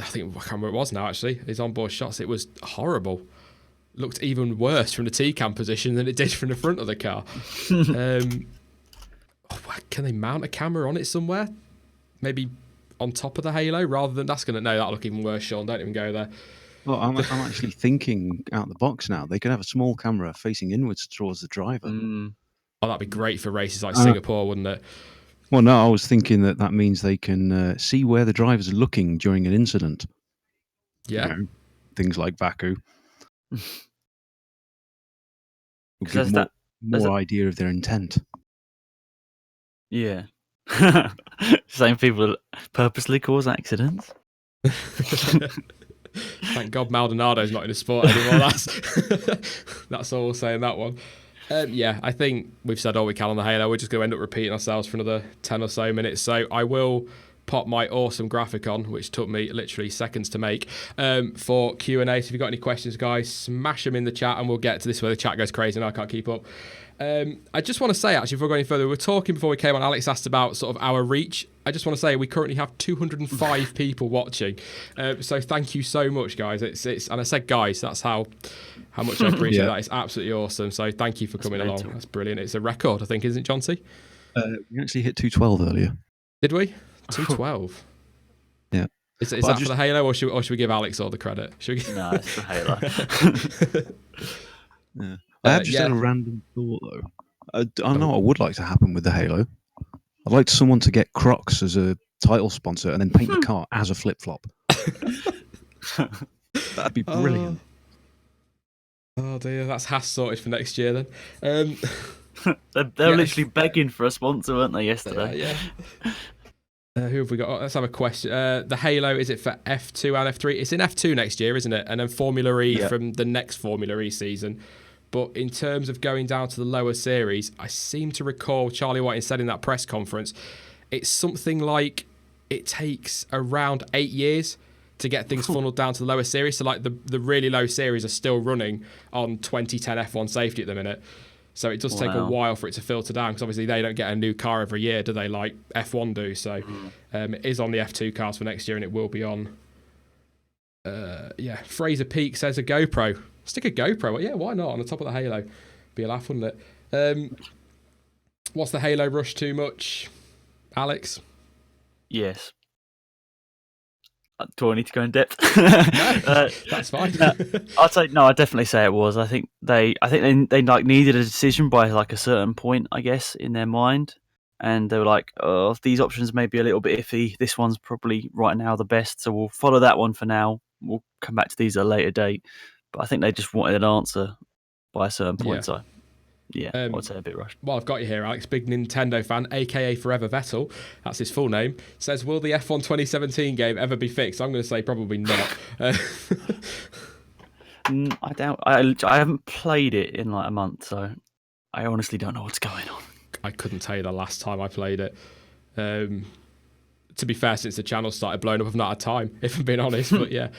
can't remember what it was now actually, his onboard shots. It was horrible. Looked even worse from the T-cam position than it did from the front of the car. Can they mount a camera on it somewhere? Maybe on top of the Halo rather than... that'll look even worse, Sean. Don't even go there. Well, I'm actually thinking out the box now. They could have a small camera facing inwards towards the driver. Oh, that'd be great for races like Singapore, wouldn't it? Well, no, I was thinking that means they can see where the driver's looking during an incident. Yeah. Things like Baku. Give more idea of their intent. Yeah. Same people that purposely cause accidents. Thank God Maldonado's not in the sport anymore. That's all we'll say in that one. Yeah, I think we've said all we can on the Halo. We're just going to end up repeating ourselves for another 10 or so minutes. So I will pop my awesome graphic on, which took me literally seconds to make, for Q&A. So if you've got any questions, guys, smash them in the chat and we'll get to this where the chat goes crazy and I can't keep up. I just want to say, actually, before going any further, we were talking before we came on, Alex asked about sort of our reach. I just want to say we currently have 205 people watching. So thank you so much, guys. It's and I said guys, that's how much I appreciate that. It's absolutely awesome. So thank you for coming along. That's brilliant. It's a record, I think, isn't it, Jonty? We actually hit 212 earlier. Did we? 212. Yeah. Is that for the Halo, or should we give Alex all the credit? No, it's for Halo. Yeah. I have just had a random thought, though. I know what would like to happen with the Halo. I'd like someone to get Crocs as a title sponsor and then paint the car as a flip-flop. That'd be brilliant. Oh dear, that's Haas sorted for next year then. They're literally begging for a sponsor, weren't they, yesterday? Yeah. Who have we got? Let's have a question. The Halo, is it for F2 and F3? It's in F2 next year, isn't it? And then Formula E from the next Formula E season. But in terms of going down to the lower series, I seem to recall Charlie Whiting said in that press conference, it's something like it takes around 8 years to get things funneled down to the lower series. So like the really low series are still running on 2010 F1 safety at the minute. So it does take a while for it to filter down, because obviously they don't get a new car every year, do they, like F1 do? So it is on the F2 cars for next year, and it will be on. Fraser Peak says a GoPro. Stick a GoPro. Yeah, why not? On the top of the Halo. Be a laugh, wouldn't it? What's the Halo rush too much? Alex? Yes. Do I need to go in depth? No, that's fine. I'd definitely say it was. I think they like needed a decision by like a certain point, I guess, in their mind, and they were like, "Oh, these options may be a little bit iffy. This one's probably right now the best, so we'll follow that one for now. We'll come back to these at a later date." But I think they just wanted an answer by a certain point. So yeah, I'd say a bit rushed. Well, I've got you here, Alex. Big Nintendo fan, aka Forever Vettel. That's his full name. Says, will the F1 2017 game ever be fixed? I'm going to say probably not. I doubt. I haven't played it in like a month, so I honestly don't know what's going on. I couldn't tell you the last time I played it. To be fair, since the channel started blowing up, I've not had time, if I'm being honest. But yeah.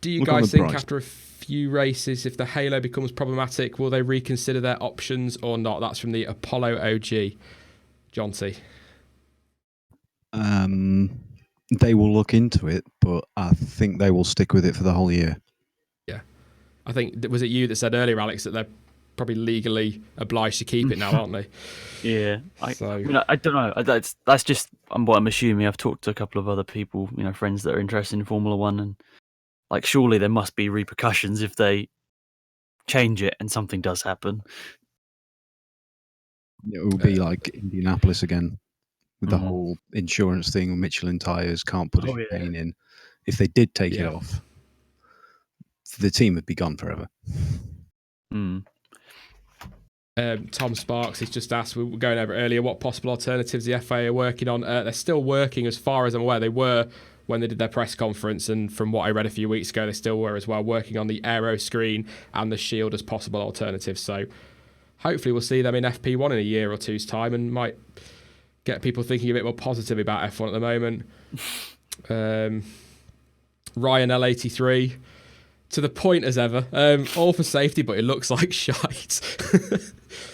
Do you guys think after a few races, if the Halo becomes problematic, will they reconsider their options or not? That's from the Apollo OG. Jonty. They will look into it, but I think they will stick with it for the whole year. Yeah. I think, was it you that said earlier, Alex, that they're probably legally obliged to keep it now, aren't they? Yeah. I don't know. That's just what I'm assuming. I've talked to a couple of other people, friends that are interested in Formula One, and like, surely there must be repercussions if they change it and something does happen. It will be like Indianapolis again with the whole insurance thing with Michelin tyres, can't put a chicane in. If they did take it off, the team would be gone forever. Tom Sparks has just asked, we were going over it earlier, what possible alternatives the FIA are working on. They're still working, as far as I'm aware. They were when they did their press conference, and from what I read a few weeks ago, they still were as well, working on the aero screen and the shield as possible alternatives. So hopefully we'll see them in FP1 in a year or two's time, and might get people thinking a bit more positive about F1 at the moment. Ryan L83, to the point as ever, all for safety, but it looks like shite.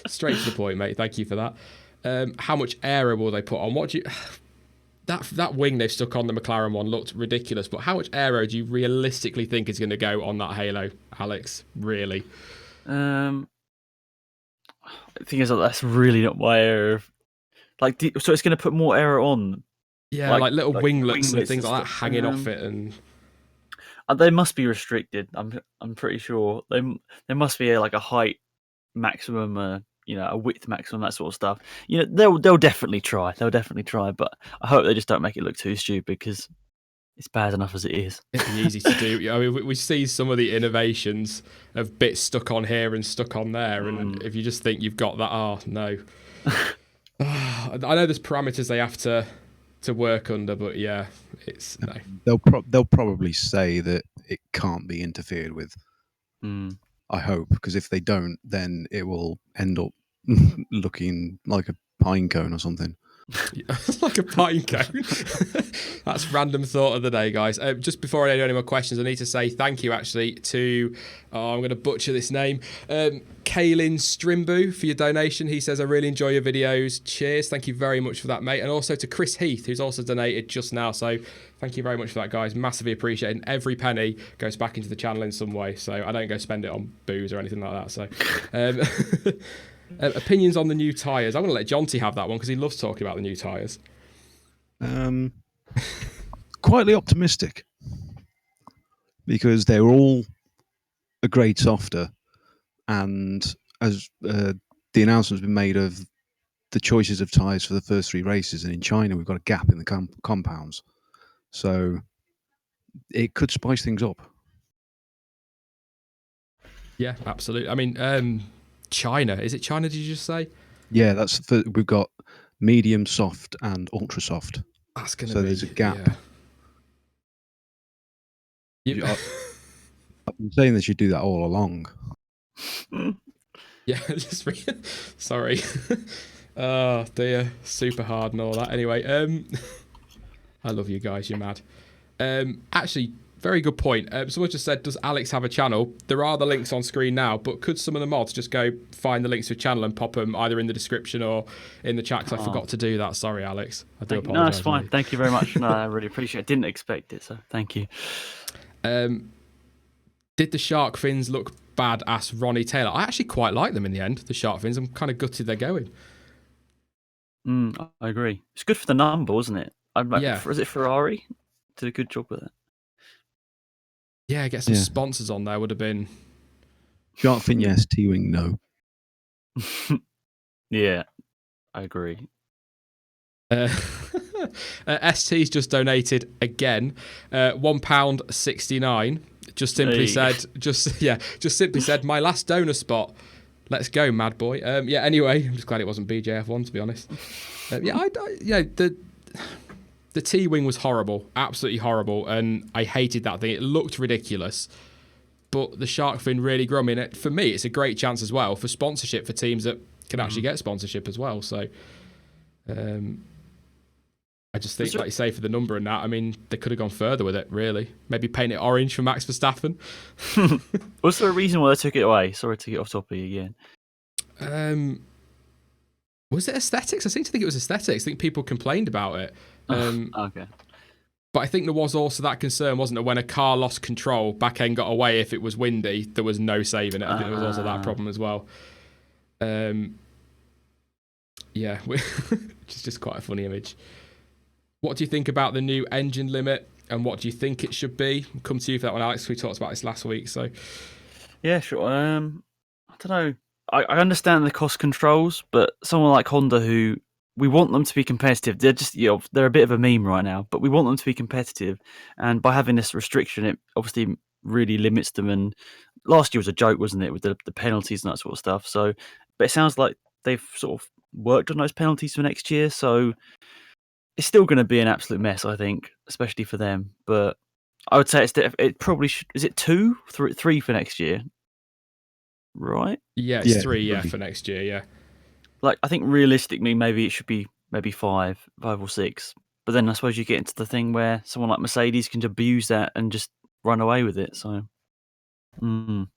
Straight to the point, mate. Thank you for that. How much aero will they put on? What do you... That wing they've stuck on the McLaren one looked ridiculous, but how much aero do you realistically think is going to go on that Halo, Alex? Really? The thing is, that's really not my area. Like, so it's going to put more aero on. Yeah, like little winglets and things like that hanging off it, and they must be restricted. I'm pretty sure there must be a height maximum, a width maximum, that sort of stuff. They'll definitely try. But I hope they just don't make it look too stupid, because it's bad enough as it is. It'd be easy to do. I mean, we see some of the innovations of bits stuck on here and stuck on there, and if you just think you've got that, no. I know there's parameters they have to work under, but yeah, it's no. They'll probably say that it can't be interfered with. I hope, because if they don't, then it will end up looking like a pine cone or something. Like a pine cone. That's random thought of the day, guys. Just before I do any more questions, I need to say thank you actually to, I'm going to butcher this name, Kaylin Strimbu for your donation. He says, I really enjoy your videos. Cheers. Thank you very much for that, mate. And also to Chris Heath, who's also donated just now. So thank you very much for that, guys. Massively appreciated. And every penny goes back into the channel in some way. So I don't go spend it on booze or anything like that. So opinions on the new tyres. I'm going to let Jonty have that one because he loves talking about the new tyres. Quietly optimistic, because they're all a grade softer, and as the announcement's been made of the choices of tyres for the first 3 races, and in China we've got a gap in the compounds, so it could spice things up. Yeah, absolutely. I mean, China. Is it China, did you just say? Yeah, we've got medium, soft, and ultra soft. That's going to so be... there's a gap. Yeah. I've been saying they should do that all along. Yeah, just sorry. Oh dear, super hard and all that. Anyway, I love you guys. You're mad. Actually, very good point. Someone just said, does Alex have a channel? There are the links on screen now, but could some of the mods just go find the links to a channel and pop them either in the description or in the chat? Because I forgot to do that. Sorry, Alex. I do apologise. No, it's fine. Mate. Thank you very much. No, I really appreciate it. Didn't expect it, so thank you. Did the shark fins look bad? Asked Ronnie Taylor. I actually quite like them in the end, the shark fins. I'm kind of gutted they're going. I agree. It's good for the number, wasn't it? Yeah. Was it Ferrari? Did a good job with it. Yeah, get some sponsors on there would have been. Shark fin, yes. T-wing, no. Yeah, I agree. ST's just donated again, £1.69. Just simply said, my last donor spot. Let's go, mad boy. Yeah. Anyway, I'm just glad it wasn't BJF1, to be honest. The T-wing was horrible, absolutely horrible, and I hated that thing. It looked ridiculous, but the shark fin really grew. I mean, for me, it's a great chance as well for sponsorship for teams that can actually get sponsorship as well. So, I just think, like you say, for the number and that, I mean, they could have gone further with it, really. Maybe paint it orange for Max Verstappen. Was there a reason why they took it away? Sorry to get off topic again. Was it aesthetics? I seem to think it was aesthetics. I think people complained about it. Okay. But I think there was also that concern, wasn't there? When a car lost control, back end got away, if it was windy, there was no saving it. I think there was also that problem as well. Yeah, which is just quite a funny image. What do you think about the new engine limit, and what do you think it should be? I'll come to you for that one, Alex. We talked about this last week, so yeah, sure. I don't know. I understand the cost controls, but someone like Honda, who we want them to be competitive, they're just they're a bit of a meme right now. But we want them to be competitive, and by having this restriction, it obviously really limits them. And last year was a joke, wasn't it, with the penalties and that sort of stuff. So, but it sounds like they've sort of worked on those penalties for next year. So it's still going to be an absolute mess, I think, especially for them. But I would say it probably should. Is it 2, 3 for next year? Right? Yeah, it's 3. For next year. Yeah. Like, I think realistically, maybe it should be 5 or 6. But then I suppose you get into the thing where someone like Mercedes can abuse that and just run away with it. So, I mean,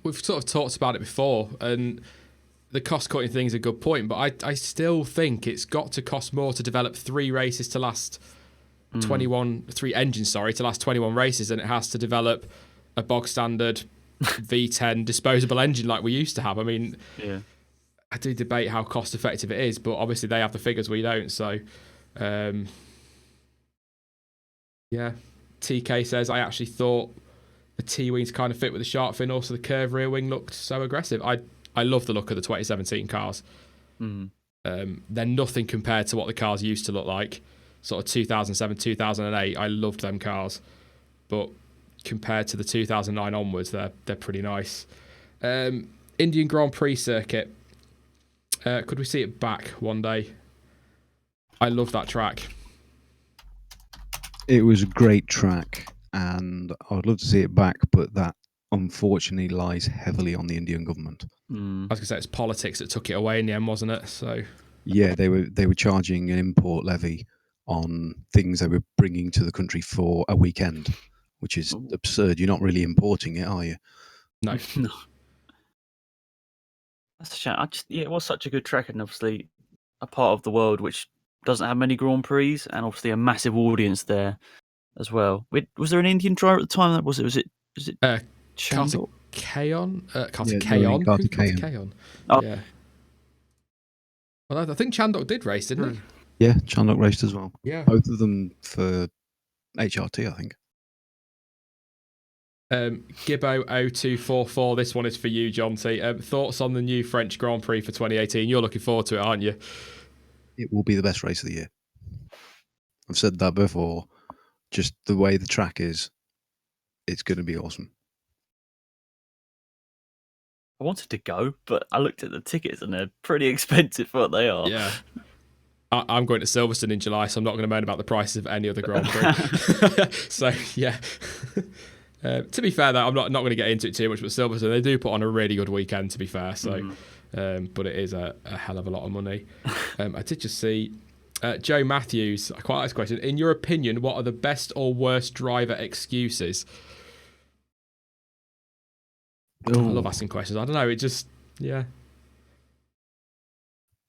we've sort of talked about it before, and the cost-cutting thing is a good point, but I still think it's got to cost more to develop 3 races to last 3 engines, to last 21 races than it has to develop a bog standard V10 disposable engine like we used to have. I mean, I do debate how cost-effective it is, but obviously they have the figures, we don't. So, yeah. TK says, I actually thought the T-wings kind of fit with the shark fin. Also, the curved rear wing looked so aggressive. I love the look of the 2017 cars. They're nothing compared to what the cars used to look like. Sort of 2007, 2008. I loved them cars. But compared to the 2009 onwards, they're pretty nice. Indian Grand Prix circuit. Could we see it back one day? I love that track. It was a great track, and I would love to see it back, but that unfortunately lies heavily on the Indian government. I was going to say it's politics that took it away in the end, wasn't it? So yeah, they were charging an import levy on things they were bringing to the country for a weekend, which is absurd. You're not really importing it, are you? No. No. That's a shame. It was such a good track, and obviously a part of the world which doesn't have many Grand Prix, and obviously a massive audience there as well. Was there an Indian driver at the time? Was it Carter Kayon? Carter Kayon. Kayon. Oh. Yeah. Well, I think Chandok did race, didn't he? Yeah, Chandok raced as well. Yeah. Both of them for HRT, I think. Gibbo0244, this one is for you, Jonty. Thoughts on the new French Grand Prix for 2018? You're looking forward to it, aren't you? It will be the best race of the year. I've said that before. Just the way the track is, it's going to be awesome. I wanted to go, but I looked at the tickets and they're pretty expensive for what they are. Yeah. I'm going to Silverstone in July, so I'm not going to moan about the prices of any other Grand Prix. So, yeah. To be fair, though, I'm not going to get into it too much, but Silverstone, they do put on a really good weekend, to be fair. So, but it is a hell of a lot of money. I did just see Joe Matthews. I quite like this question. In your opinion, what are the best or worst driver excuses? I love asking questions. I don't know. It just, yeah.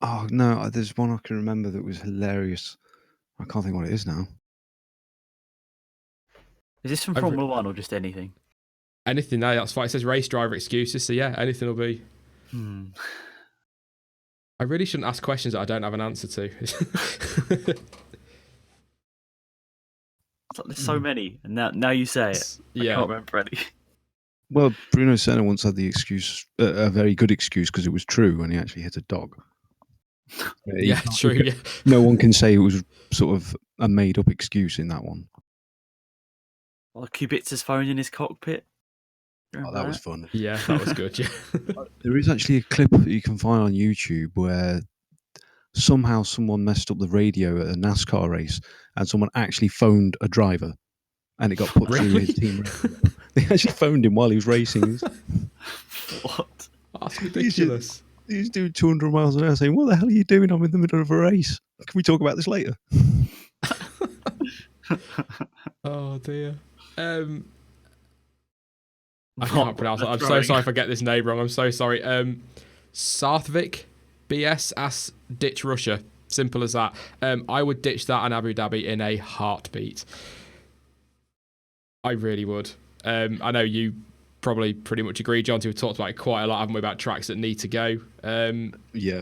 Oh, no, there's one I can remember that was hilarious. I can't think what it is now. Is this from Formula One or just anything? Anything, no, that's fine. It says race driver excuses, so yeah, anything will be. I really shouldn't ask questions that I don't have an answer to. There's so many, and now you say it. I can't remember any. Well, Bruno Senna once had the excuse, a very good excuse, because it was true when he actually hit a dog. Yeah, true. Yeah. No one can say it was sort of a made-up excuse in that one. Well, Kubica's phone in his cockpit. Oh, that was fun. Yeah, that was good. Yeah. There is actually a clip that you can find on YouTube where somehow someone messed up the radio at a NASCAR race, and someone actually phoned a driver, and it got put through his team. They actually phoned him while he was racing. What? That's ridiculous. He's doing 200 miles an hour saying, "What the hell are you doing? I'm in the middle of a race. Can we talk about this later?" Oh, dear. I can't pronounce it. I'm so sorry if I get this name wrong. I'm so sorry. Sarthvik BS asks, ditch Russia. Simple as that. I would ditch that in Abu Dhabi in a heartbeat. I really would. I know you probably pretty much agree, Jonty. We've talked about it quite a lot, haven't we, about tracks that need to go. Yeah,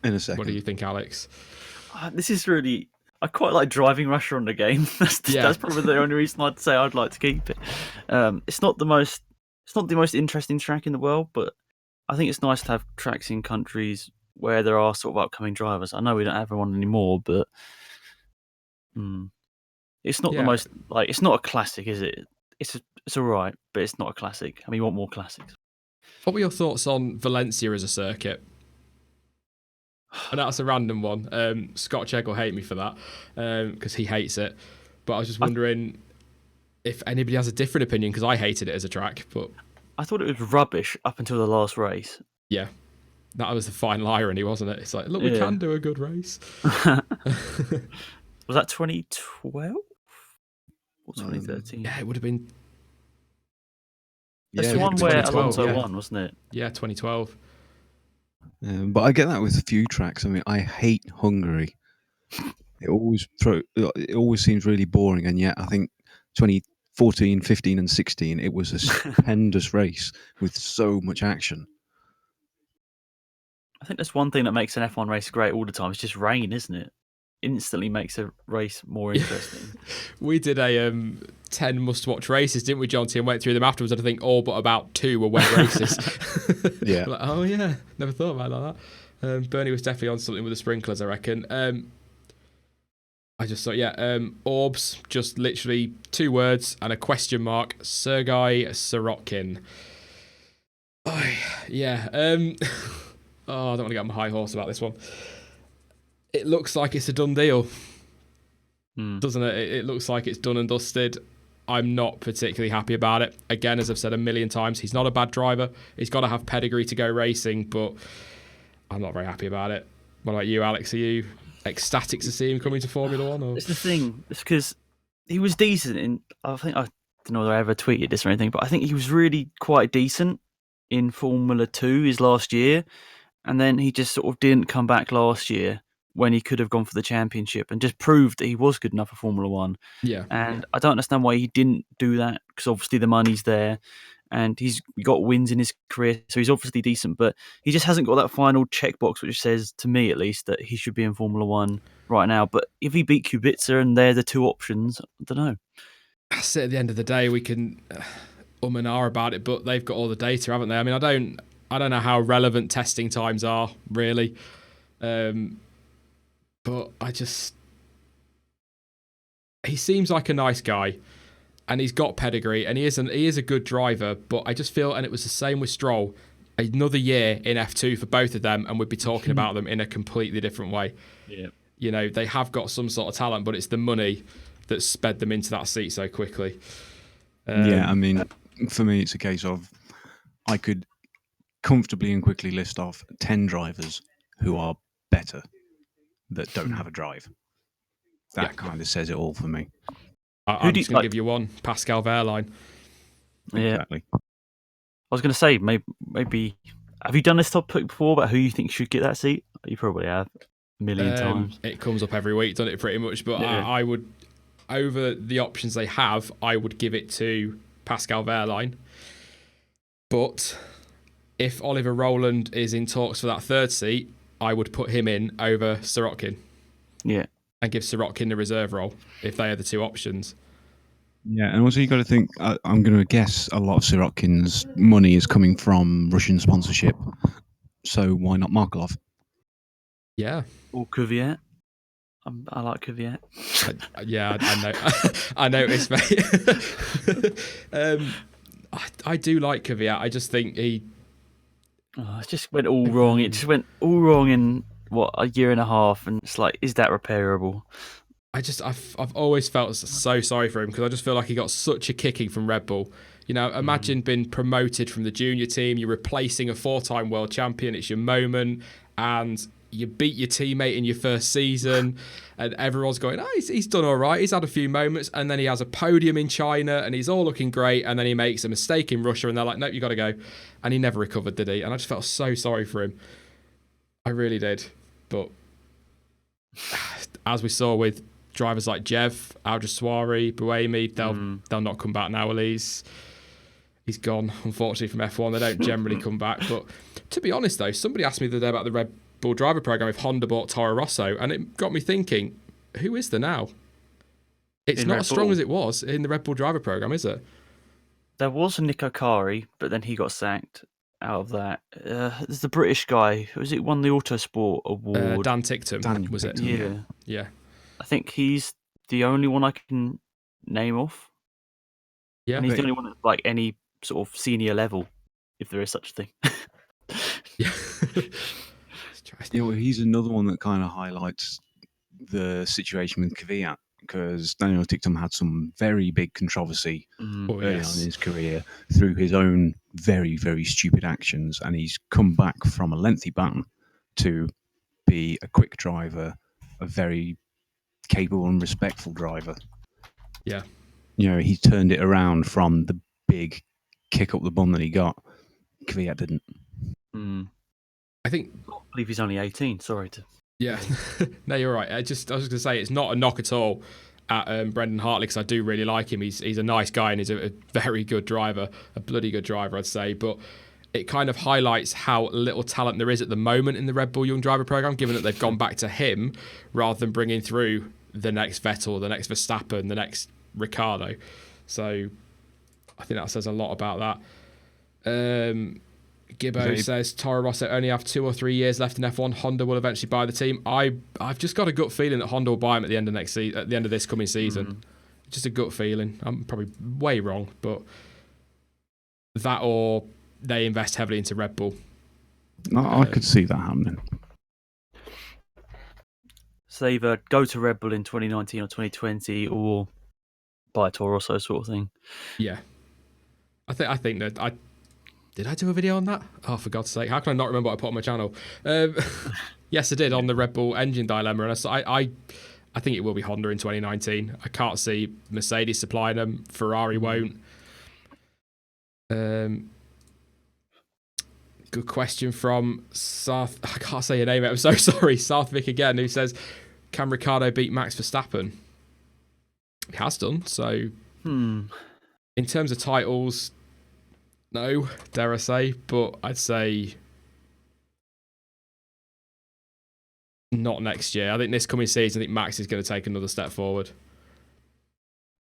in a second. What do you think, Alex? This is really... I quite like driving Russia on the game. That's probably the only reason I'd say I'd like to keep it. It's not the most interesting track in the world, but I think it's nice to have tracks in countries where there are sort of upcoming drivers. I know we don't have one anymore, but it's not the most it's not a classic, is it? It's all right, but it's not a classic. I mean, you want more classics. What were your thoughts on Valencia as a circuit? I know that's a random one. Scott Chegg will hate me for that because he hates it. But I was just wondering if anybody has a different opinion, because I hated it as a track. But I thought it was rubbish up until the last race. Yeah, that was the final irony, wasn't it? It's like, look, we can do a good race. Was that 2012 or 2013? Yeah, it would have been. That's the one where Alonso won, wasn't it? Yeah, 2012. But I get that with a few tracks. I mean, I hate Hungary. It always seems really boring, and yet I think 2014, 15, and 16 it was a stupendous race with so much action. I think that's one thing that makes an F1 race great all the time. It's just rain, isn't it? Instantly makes a race more interesting. We did a 10 must-watch races, didn't we, Jonty, and went through them afterwards, and I think all but about 2 were wet races. Yeah. Like, oh, yeah, never thought about it like that. Bernie was definitely on something with the sprinklers, I reckon. I just thought, Orbs, just literally 2 words and a question mark. Sergei Sorokin. Oh, yeah. I don't want to get on my high horse about this one. It looks like it's a done deal, doesn't it? It looks like it's done and dusted. I'm not particularly happy about it. Again, as I've said a million times, he's not a bad driver. He's got to have pedigree to go racing, but I'm not very happy about it. What about you, Alex? Are you ecstatic to see him coming to Formula One? Or? It's the thing. It's because he was decent in. I don't know whether I ever tweeted this or anything, but I think he was really quite decent in Formula 2 his last year, and then he just sort of didn't come back last year when he could have gone for the championship and just proved that he was good enough for Formula 1. Yeah. And I don't understand why he didn't do that, because obviously the money's there and he's got wins in his career, so he's obviously decent, but he just hasn't got that final checkbox which says, to me at least, that he should be in Formula 1 right now. But if he beat Kubica and they're the two options, I don't know. That's it. At the end of the day, we can and ah about it, but they've got all the data, haven't they? I mean, I don't know how relevant testing times are, really. But he seems like a nice guy, and he's got pedigree, and he is a good driver, but I just feel, and it was the same with Stroll, another year in F2 for both of them, and we'd be talking about them in a completely different way. Yeah. You know, they have got some sort of talent, but it's the money that sped them into that seat so quickly. Yeah, I mean, for me, it's a case of I could comfortably and quickly list off 10 drivers who are better that don't have a drive. That kind of says it all for me. I'm just going to give you one, Pascal Wehrlein. Yeah. Exactly. I was going to say, maybe have you done this topic before about who you think should get that seat? You probably have a million times. It comes up every week, doesn't it, pretty much? But yeah. I would, over the options they have, I would give it to Pascal Wehrlein. But if Oliver Rowland is in talks for that third seat, I would put him in over Sirotkin. Yeah. And give Sirotkin the reserve role if they are the two options. Yeah, and also you got to think, I'm going to guess a lot of Sirotkin's money is coming from Russian sponsorship. So why not Markelov? Yeah. Or Kvyat. I like Kvyat. I know. I noticed, mate. I do like Kvyat. I just think he... it just went all wrong. It just went all wrong in, a year and a half, and it's like, is that repairable? I've always felt so sorry for him, because I just feel like he got such a kicking from Red Bull. You know, imagine being promoted from the junior team, you're replacing a 4-time world champion, it's your moment, and you beat your teammate in your first season, and everyone's going, he's done all right, he's had a few moments, and then he has a podium in China, and he's all looking great, and then he makes a mistake in Russia, and they're like, nope, you got to go. And he never recovered, did he? And I just felt so sorry for him. I really did. But as we saw with drivers like Jev, Al-Jaswari, Buemi, they'll not come back now. He's gone, unfortunately, from F1. They don't generally come back. But to be honest, though, somebody asked me the other day about the Red Bull driver program if Honda bought Toro Rosso, and it got me thinking, who is there now? It's not as strong as it was in the Red Bull driver program, is it? There was Nico Kari, but then he got sacked out of that. There's the British guy. Was it won the Autosport award? Dan Ticktum, was it? Yeah. I think he's the only one I can name off. Yeah. And he's the only one at like any sort of senior level, if there is such a thing. Yeah. Yeah, well, he's another one that kind of highlights the situation with Kvyat, because Daniel Ticktum had some very big controversy early on in his career through his own very, very stupid actions, and he's come back from a lengthy ban to be a quick driver, a very capable and respectful driver. Yeah. You know, he turned it around from the big kick up the bum that he got. Kvyat didn't. I believe he's only 18. Sorry to... Yeah. No, you're right. I was just going to say, it's not a knock at all at Brendan Hartley, because I do really like him. He's a nice guy, and he's a very good driver, a bloody good driver, I'd say. But it kind of highlights how little talent there is at the moment in the Red Bull Young Driver Program, given that they've gone back to him rather than bringing through the next Vettel, the next Verstappen, the next Ricciardo. So I think that says a lot about that. Gibbo says Toro Rosso only have 2 or 3 years left in F1. Honda will eventually buy the team. I've just got a gut feeling that Honda will buy him at the end of at the end of this coming season. Just a gut feeling. I'm probably way wrong, but that, or they invest heavily into Red Bull. I could see that happening. So either go to Red Bull in 2019 or 2020, or buy a Toro Rosso sort of thing. Yeah, I think that did I do a video on that? Oh, for God's sake, how can I not remember what I put on my channel? Yes, I did, on the Red Bull engine dilemma, and I think it will be Honda in 2019. I can't see Mercedes supplying them. Ferrari won't. Good question from South. I can't say your name. I'm so sorry, Southwick again, who says, "Can Ricciardo beat Max Verstappen?" He has done. So, in terms of titles, no, dare I say, but I'd say not next year. I think this coming season, I think Max is going to take another step forward.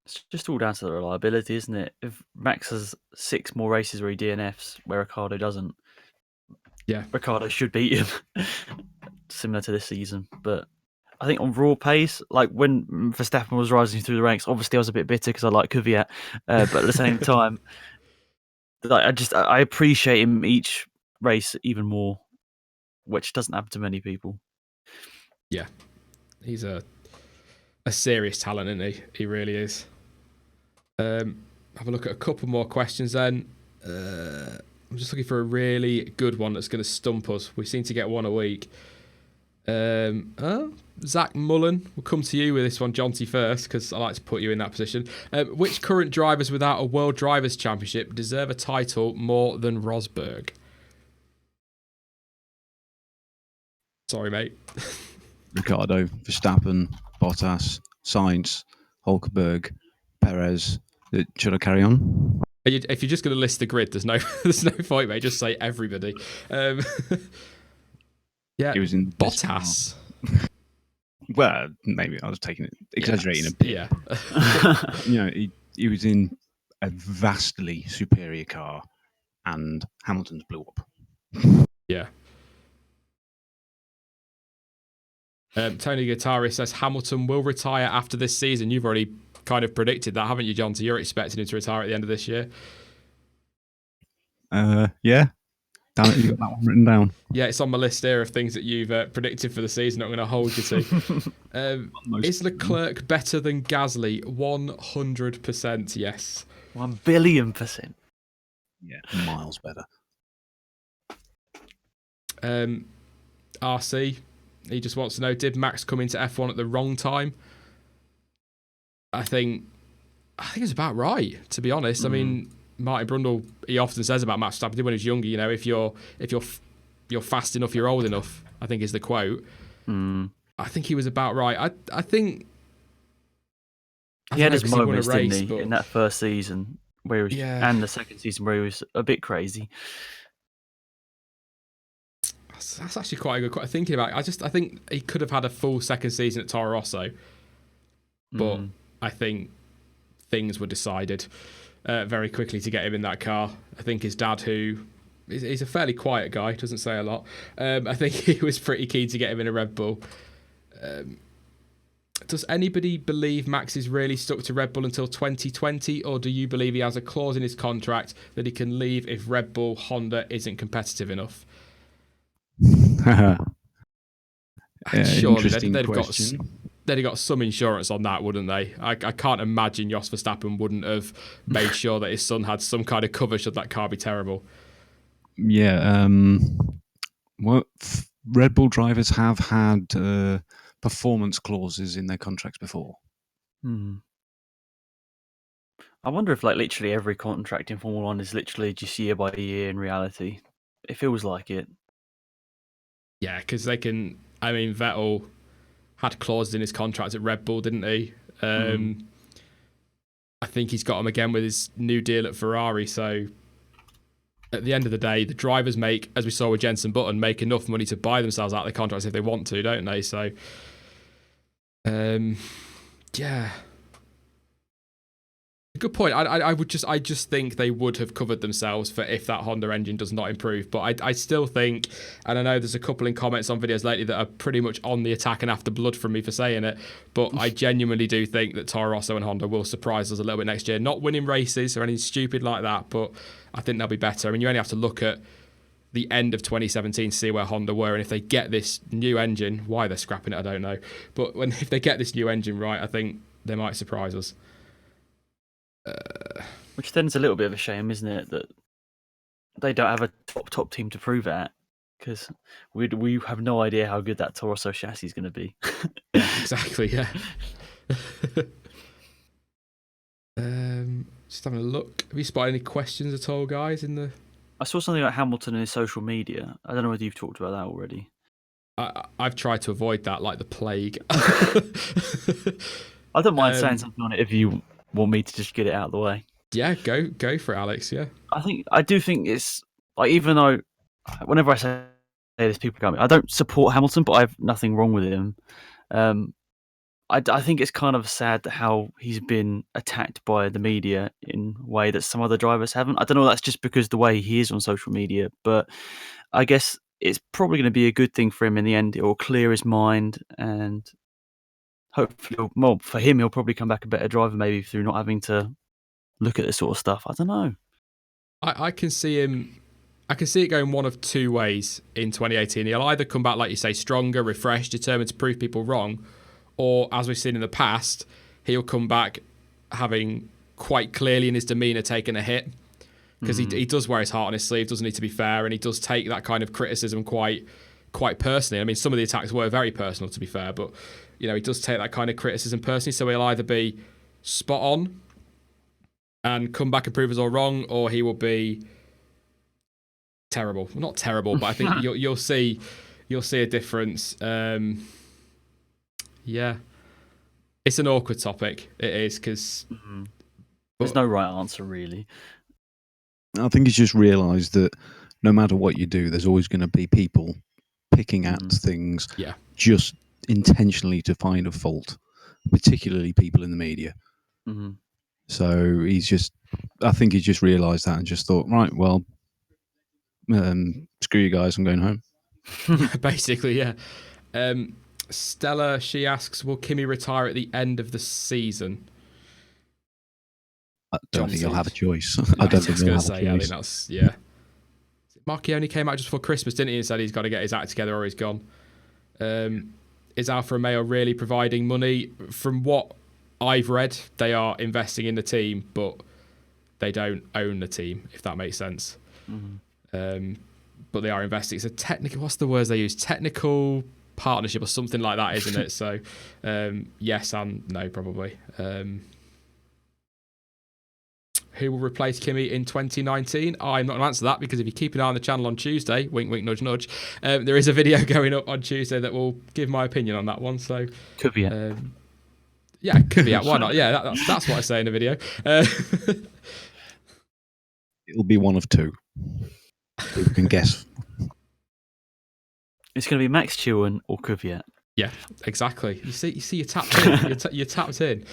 It's just all down to the reliability, isn't it? If Max has 6 more races where he DNFs, where Ricciardo doesn't, yeah, Ricciardo should beat him. Similar to this season, but I think on raw pace, like when Verstappen was rising through the ranks, obviously I was a bit bitter because I like Kvyat, but at the same time, like I appreciate him each race even more, which doesn't happen to many people. Yeah, he's a serious talent, isn't he? He really is. Have a look at a couple more questions then. I'm just looking for a really good one that's going to stump us. We seem to get one a week. Zach Mullen, we'll come to you with this one, Jonty, first, because I like to put you in that position. Which current drivers without a World Drivers' Championship deserve a title more than Rosberg? Sorry, mate. Ricardo, Verstappen, Bottas, Sainz, Hulkenberg, Perez. Should I carry on? If you're just going to list the grid, there's no point, mate. Just say everybody. Yeah, He was in Bottas. Well, maybe I was exaggerating a bit. Yeah. He was in a vastly superior car, and Hamilton's blew up. Yeah. Tony Guittari says Hamilton will retire after this season. You've already kind of predicted that, haven't you, Jonty? You're expecting him to retire at the end of this year. Yeah. Damn it, you got that one written down. Yeah, it's on my list here of things that you've predicted for the season. I'm going to hold you to. Is Leclerc better than Gasly? 100% yes. 1 billion%. Yeah, miles better. RC, he just wants to know, did Max come into F1 at the wrong time? I think it's about right, to be honest. I mean, Martin Brundle, he often says about Max Verstappen when he was younger, if you're fast enough, you're old enough, I think is the quote. I think he was about right. I think he had his moments, race, didn't he, in that first season where he was, and the second season where he was a bit crazy. That's actually quite a good question. Thinking about it, I think he could have had a full second season at Toro Rosso, but I think things were decided very quickly to get him in that car. I think his dad, who he's a fairly quiet guy, doesn't say a lot, I think he was pretty keen to get him in a Red Bull. Does anybody believe Max is really stuck to Red Bull until 2020, or do you believe he has a clause in his contract that he can leave if Red Bull Honda isn't competitive enough? Surely they'd have got some insurance on that, wouldn't they? I can't imagine Jos Verstappen wouldn't have made sure that his son had some kind of cover should that car be terrible. Yeah. Red Bull drivers have had performance clauses in their contracts before. I wonder if literally every contract in Formula 1 is literally just year by year in reality. It feels like it. Yeah, because they can... I mean, Vettel had clauses in his contract at Red Bull, didn't he? I think he's got them again with his new deal at Ferrari. So at the end of the day, the drivers make, as we saw with Jenson Button, make enough money to buy themselves out of their contracts if they want to, don't they? So, yeah. Good point. I just think they would have covered themselves for if that Honda engine does not improve. But I still think, and I know there's a couple in comments on videos lately that are pretty much on the attack and after blood from me for saying it, but I genuinely do think that Toro Rosso and Honda will surprise us a little bit next year. Not winning races or anything stupid like that, but I think they'll be better. I mean, you only have to look at the end of 2017 to see where Honda were, and if they get this new engine, why they're scrapping it, I don't know. But if they get this new engine right, I think they might surprise us. Which then is a little bit of a shame, isn't it, that they don't have a top team to prove it at, because we have no idea how good that Toro Rosso chassis is going to be. Yeah, exactly. Yeah. Just having a look. Have you spotted any questions at all, guys? I saw something about Hamilton and his social media. I don't know whether you've talked about that already. I've tried to avoid that like the plague. I don't mind saying something on it if you want me to just get it out of the way. Yeah, go for it, Alex. Yeah. I do think it's like, even though whenever I say this, people go, I don't support Hamilton, but I have nothing wrong with him. I think it's kind of sad how he's been attacked by the media in a way that some other drivers haven't. I don't know if that's just because the way he is on social media, but I guess it's probably going to be a good thing for him in the end. It will clear his mind, and hopefully, well, for him, he'll probably come back a better driver, maybe through not having to look at this sort of stuff. I don't know. I can see him. I can see it going one of two ways in 2018. He'll either come back, like you say, stronger, refreshed, determined to prove people wrong, or, as we've seen in the past, he'll come back having quite clearly in his demeanour taken a hit, because he does wear his heart on his sleeve, doesn't he, to be fair, and he does take that kind of criticism quite personally. I mean, some of the attacks were very personal, to be fair, but he does take that kind of criticism personally, so he'll either be spot on and come back and prove us all wrong, or he will be terrible. Well, not terrible, but I think you'll see a difference. Yeah, it's an awkward topic. It is, because there's no right answer, really. I think he's just realised that no matter what you do, there's always going to be people picking at things, just intentionally to find a fault, particularly people in the media. Mm-hmm. So I think he's just realised that and just thought, right, well, screw you guys, I'm going home. Basically, yeah. Stella, she asks, will Kimi retire at the end of the season? I don't think he'll have a choice. I don't think he'll have a choice. I think that's, yeah. Marky only came out just before Christmas, didn't he, and said he's got to get his act together or he's gone. Is Alfa Romeo really providing money? From what I've read, they are investing in the team, but they don't own the team, if that makes sense. But they are investing. It's a technical, what's the words they use? Technical partnership or something like that, isn't it? So yes and no, probably. Who will replace Kimi in 2019? I'm not going to answer that, because if you keep an eye on the channel on Tuesday, wink wink nudge nudge, there is a video going up on Tuesday that will give my opinion on that one. So Kvyat. Yeah, Kvyat, why not? Yeah, that's what I say in the video. It'll be one of two. You can guess. It's going to be Max Chilwell or Kvyat. Yeah, exactly. You see, you're tapped in. You're tapped in.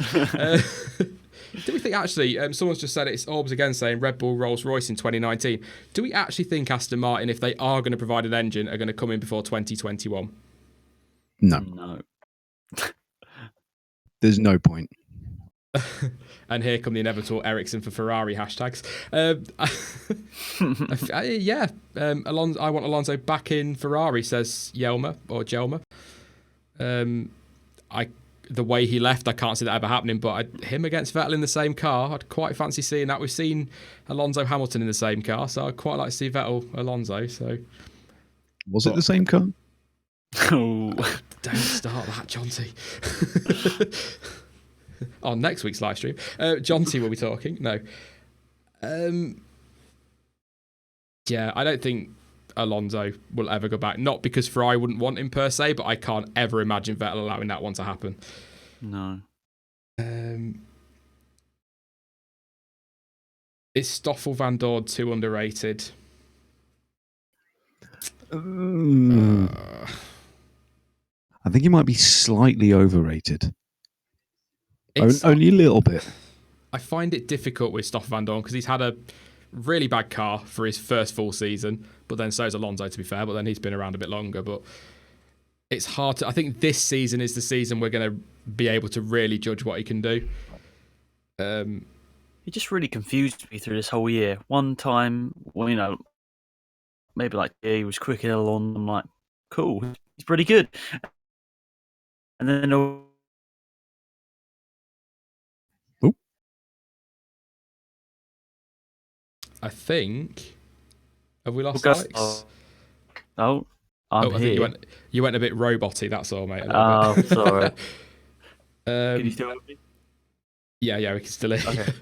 Do we think, actually, someone's just said it's Orbs again saying Red Bull, Rolls-Royce in 2019. Do we actually think Aston Martin, if they are going to provide an engine, are going to come in before 2021? No. There's no point. And here come the inevitable Ericsson for Ferrari hashtags. Yeah, I want Alonso back in Ferrari, says Jelmer. The way he left, I can't see that ever happening, but him against Vettel in the same car, I'd quite fancy seeing that. We've seen Alonso Hamilton in the same car, so I'd quite like to see Vettel Alonso. So, was it the same car? Oh, don't start that, Jonty. On next week's live stream, Jonty will be talking. No, yeah, I don't think Alonso will ever go back. Not because Ferrari wouldn't want him per se, but I can't ever imagine Vettel allowing that one to happen. No. Is Stoffel Van Dorn too underrated? I think he might be slightly overrated. Only a little bit. I find it difficult with Stoffel Van Dorn because he's had a really bad car for his first full season, but then so's Alonso, to be fair, but then he's been around a bit longer. But it's hard to... I think this season is the season we're going to be able to really judge what he can do. He just really confused me through this whole year. One time, well, maybe like, yeah, he was quick in along. I'm like, cool, he's pretty good. And then I think. Have we lost Alex? I'm I here. think you went a bit roboty. That's all, mate. Oh, bit. Sorry. Can you still hear me? Yeah, we can still hear you. Okay.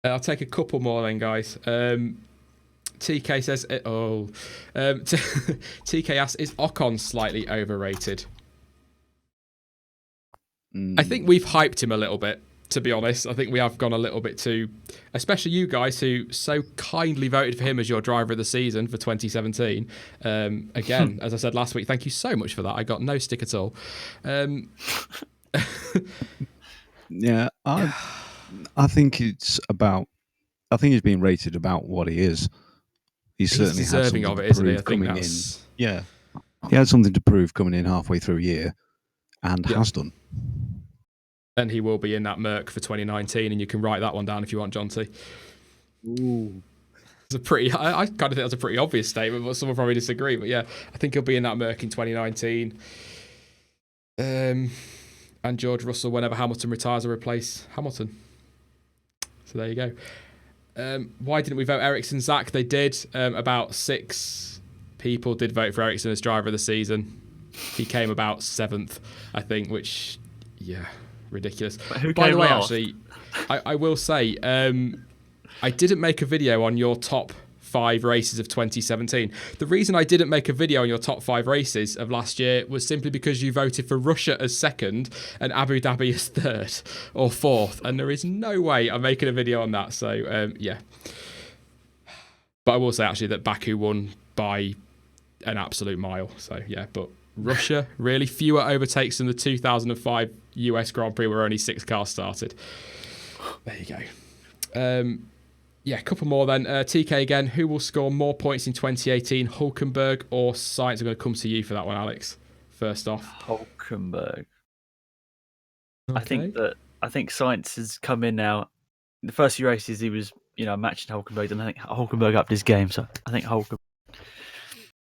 I'll take a couple more then, guys. TK says, TK asks, is Ocon slightly overrated? I think we've hyped him a little bit, to be honest. I think we have gone a little bit too, especially you guys who so kindly voted for him as your driver of the season for 2017. Again, as I said last week, thank you so much for that. I got no stick at all. Yeah, I think it's about. I think he's being rated about what he is. He's certainly deserving had of it, to isn't he? I prove think coming that's... in. Yeah, he had something to prove coming in halfway through a year, and has done. And he will be in that Merc for 2019, and you can write that one down if you want, Jonty. Ooh. It's a pretty. I kind of think that's a pretty obvious statement, but someone probably disagree. But yeah, I think he'll be in that Merc in 2019. And George Russell, whenever Hamilton retires, will replace Hamilton. So there you go. Why didn't we vote Ericsson? Zach, they did. About 6 people did vote for Ericsson as driver of the season. He came about 7th, I think, which, yeah, ridiculous. By the way, actually, I will say, I didn't make a video on your top 5 races of 2017. The reason I didn't make a video on your top 5 races of last year was simply because you voted for Russia as 2nd and Abu Dhabi as 3rd or 4th, and there is no way I'm making a video on that. So yeah, but I will say actually that Baku won by an absolute mile. So yeah, but Russia, really fewer overtakes than the 2005 US Grand Prix where only 6 cars started. There you go. Yeah, a couple more then. TK again. Who will score more points in 2018, Hulkenberg or Sainz? I'm going to come to you for that one, Alex. First off, Hulkenberg. Okay. I think Sainz has come in now. In the first few races, he was matching Hulkenberg, and I think Hulkenberg upped his game. So I think Hulkenberg.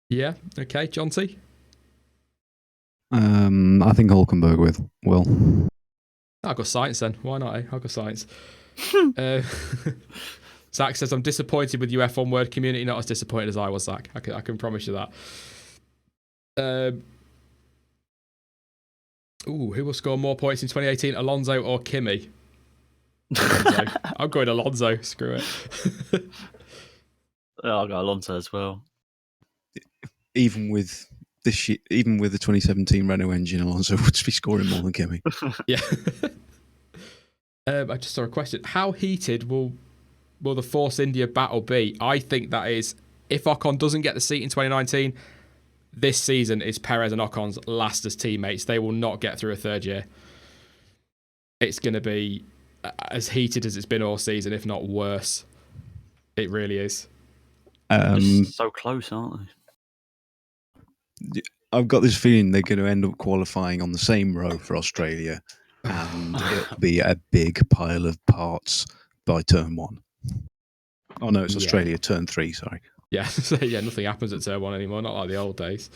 Yeah. Okay, Jonty. I think Hulkenberg will. I'll go Sainz then. Why not? I'll go Sainz. Zach says, I'm disappointed with you F1 word community, not as disappointed as I was, Zach. I can promise you that. Who will score more points in 2018, Alonso or Kimi? Alonso. I'm going Alonso. Screw it. I'll go Alonso as well. Even with the 2017 Renault engine, Alonso would be scoring more than Kimi. Yeah. I just saw a question. How heated will the Force India battle be? I think that is, if Ocon doesn't get the seat in 2019, this season is Perez and Ocon's last as teammates. They will not get through a 3rd year. It's going to be as heated as it's been all season, if not worse. It really is. They're so close, aren't they? I've got this feeling they're going to end up qualifying on the same row for Australia, and it'll be a big pile of parts by turn 1. Oh no, it's Australia, turn 3, sorry. Yeah, so yeah, nothing happens at turn 1 anymore, not like the old days.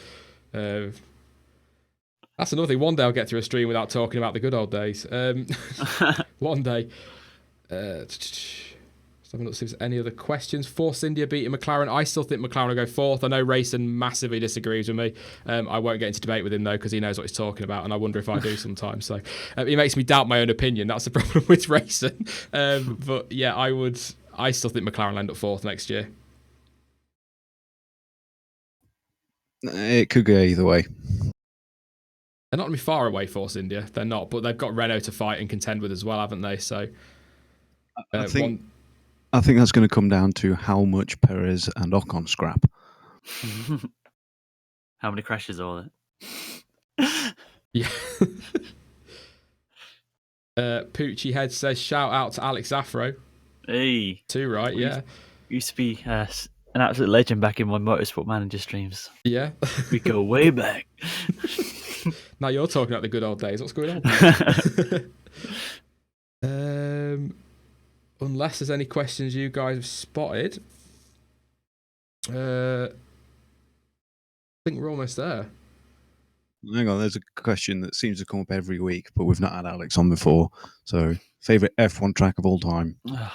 That's another thing. One day I'll get through a stream without talking about the good old days. One day. Let's have a look, see if there's any other questions. Force India beating McLaren. I still think McLaren will go 4th. I know Racing massively disagrees with me. I won't get into debate with him, though, because he knows what he's talking about, and I wonder if I do sometimes. So he makes me doubt my own opinion. That's the problem with Racing. But yeah, I still think McLaren will end up 4th next year. It could go either way. They're not going to be far away, Force India. They're not, but they've got Renault to fight and contend with as well, haven't they? So I think that's going to come down to how much Perez and Ocon scrap. How many crashes are there? Yeah. Poochie Head says, shout out to Alexzafro. Hey. 2, right? Yeah. Used to be an absolute legend back in my motorsport manager streams. Yeah. We go way back. Now you're talking about the good old days. What's going on? Unless there's any questions you guys have spotted, I think we're almost there. Hang on, there's a question that seems to come up every week, but we've not had Alex on before. So, favorite F1 track of all time? The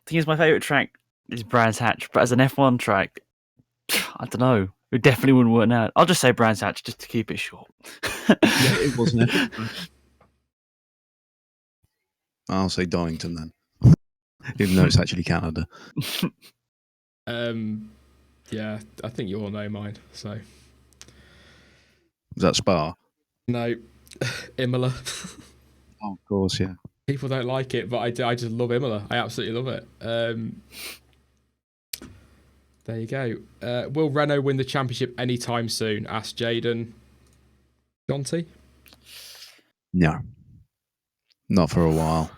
thing is, my favourite track is Brands Hatch, but as an F1 track, I don't know. It definitely wouldn't work out. I'll just say Brands Hatch just to keep it short. Yeah, it wasn't F1. I'll say Donington then, even though it's actually Canada. Yeah, I think you all know mine. So Was that Spa? no, Imola. Oh, of course, yeah. People don't like it, but I do. I just love Imola. I absolutely love it. There you go. Will Renault win the championship anytime soon? Asked Jaden. Jonty? No, not for a while.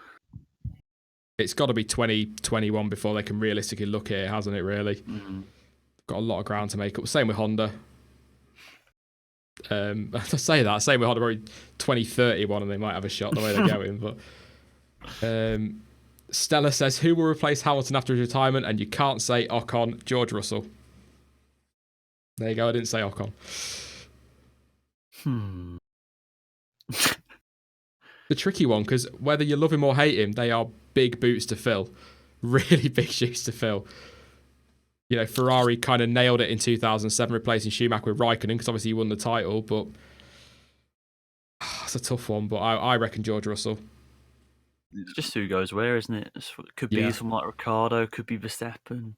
It's got to be 2021 before they can realistically look at it, hasn't it, really? Mm. Got a lot of ground to make up. Same with Honda. I say that. Same with Honda, probably 2031, and they might have a shot the way they're going. But Stella says, who will replace Hamilton after his retirement? And you can't say Ocon, George Russell. There you go. I didn't say Ocon. The tricky one, because whether you love him or hate him, they are big boots to fill. Really big shoes to fill. You know, Ferrari kind of nailed it in 2007, replacing Schumacher with Raikkonen, because obviously he won the title, but it's a tough one. But I reckon George Russell. It's just who goes where, isn't it? It could be someone like Ricardo, could be Verstappen,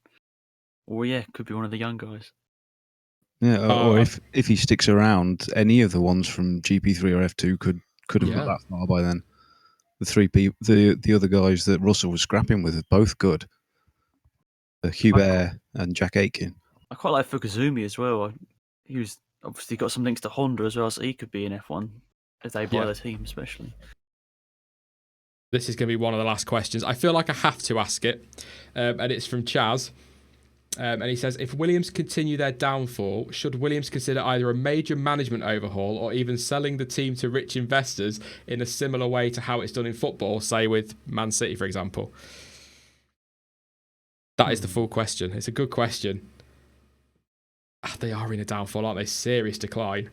or could be one of the young guys. Yeah, or if he sticks around, any of the ones from GP3 or F2 could have got that far by then. The three people, the other guys that Russell was scrapping with are both good. Hubert and Jack Aitken. I quite like Fukuzumi as well. He was obviously got some links to Honda as well, so he could be in F1 if they buy the team, especially. This is going to be one of the last questions. I feel like I have to ask it, and it's from Chaz. And he says, if Williams continue their downfall, should Williams consider either a major management overhaul or even selling the team to rich investors in a similar way to how it's done in football, say with Man City, for example? That is the full question. It's a good question. They are in a downfall, aren't they? Serious decline.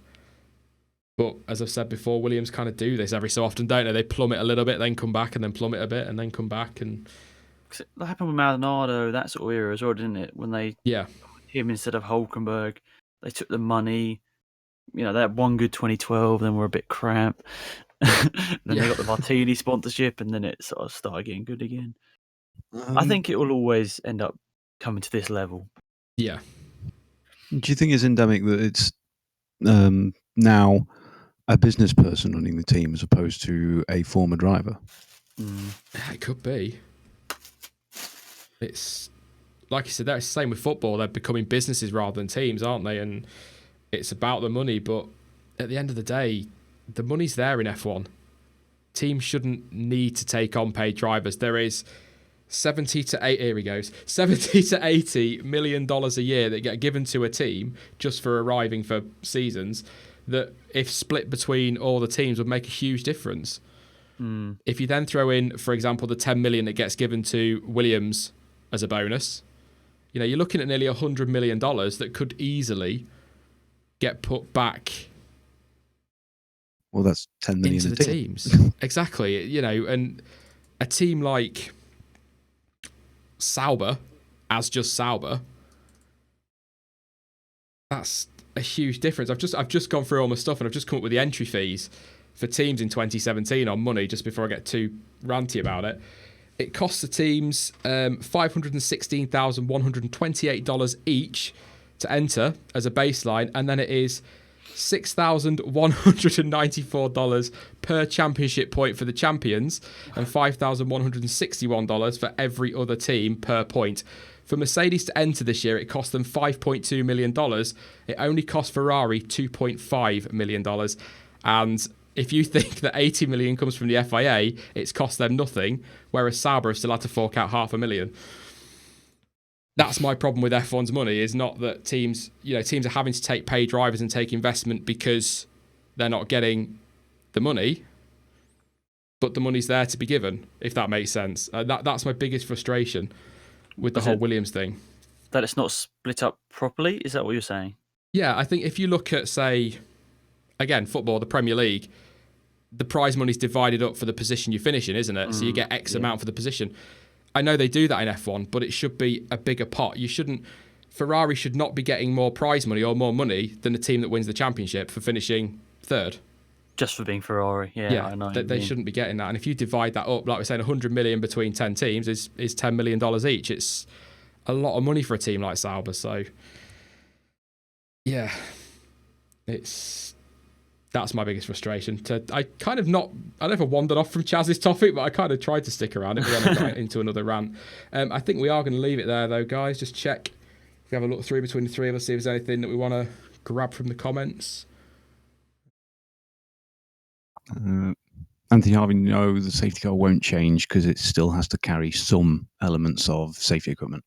But as I've said before, Williams kind of do this every so often, don't they? They plummet a little bit, then come back, and then plummet a bit, and then come back. And that happened with Maldonado, that sort of era as well, didn't it? When they him instead of Hulkenberg, they took the money. You know, they had one good 2012, then were a bit crap. Then they got the Martini sponsorship, and then it sort of started getting good again. I think it will always end up coming to this level. Yeah. Do you think it's endemic that it's now a business person running the team as opposed to a former driver? It could be. It's like you said, that's the same with football. They're becoming businesses rather than teams, aren't they? And it's about the money. But at the end of the day, the money's there in F1. Teams shouldn't need to take on paid drivers. There is 70 to 80 million dollars a year that get given to a team just for arriving for seasons, that if split between all the teams would make a huge difference. If you then throw in, for example, the 10 million that gets given to Williams as a bonus, you know, you're looking at nearly $100 million that could easily get put back. Well, that's 10 million into the teams. Exactly. You know, and a team like Sauber, as just Sauber, that's a huge difference. I've just gone through all my stuff and I've just come up with the entry fees for teams in 2017 on money, just before I get too ranty about it. It costs the teams $516,128 each to enter as a baseline, and then it is $6,194 per championship point for the champions and $5,161 for every other team per point. For Mercedes to enter this year, it cost them $5.2 million. It only cost Ferrari $2.5 million. And if you think that 80 million comes from the FIA, it's cost them nothing, whereas Sauber still had to fork out $500,000. That's my problem with F1's money, is not that teams are having to take paid drivers and take investment because they're not getting the money, but the money's there to be given, if that makes sense. That's my biggest frustration with the whole Williams thing. That it's not split up properly? Is that what you're saying? Yeah, I think if you look at, say, again, football, the Premier League, the prize money's divided up for the position you finish in, isn't it? So you get X amount for the position. I know they do that in F1, but it should be a bigger pot. Ferrari should not be getting more prize money or more money than the team that wins the championship for finishing third. Just for being Ferrari, yeah. I know. They shouldn't be getting that. And if you divide that up, like we're saying, 100 million between 10 teams is $10 million each. It's a lot of money for a team like Sauber. So, yeah, that's my biggest frustration. I don't know if I wandered off from Chaz's topic, but I kind of tried to stick around it, but then I got into another rant. I think we are going to leave it there, though, guys. Just check if we have a look through between the three of us, see if there's anything that we want to grab from the comments. Anthony Harvey, no, the safety car won't change because it still has to carry some elements of safety equipment.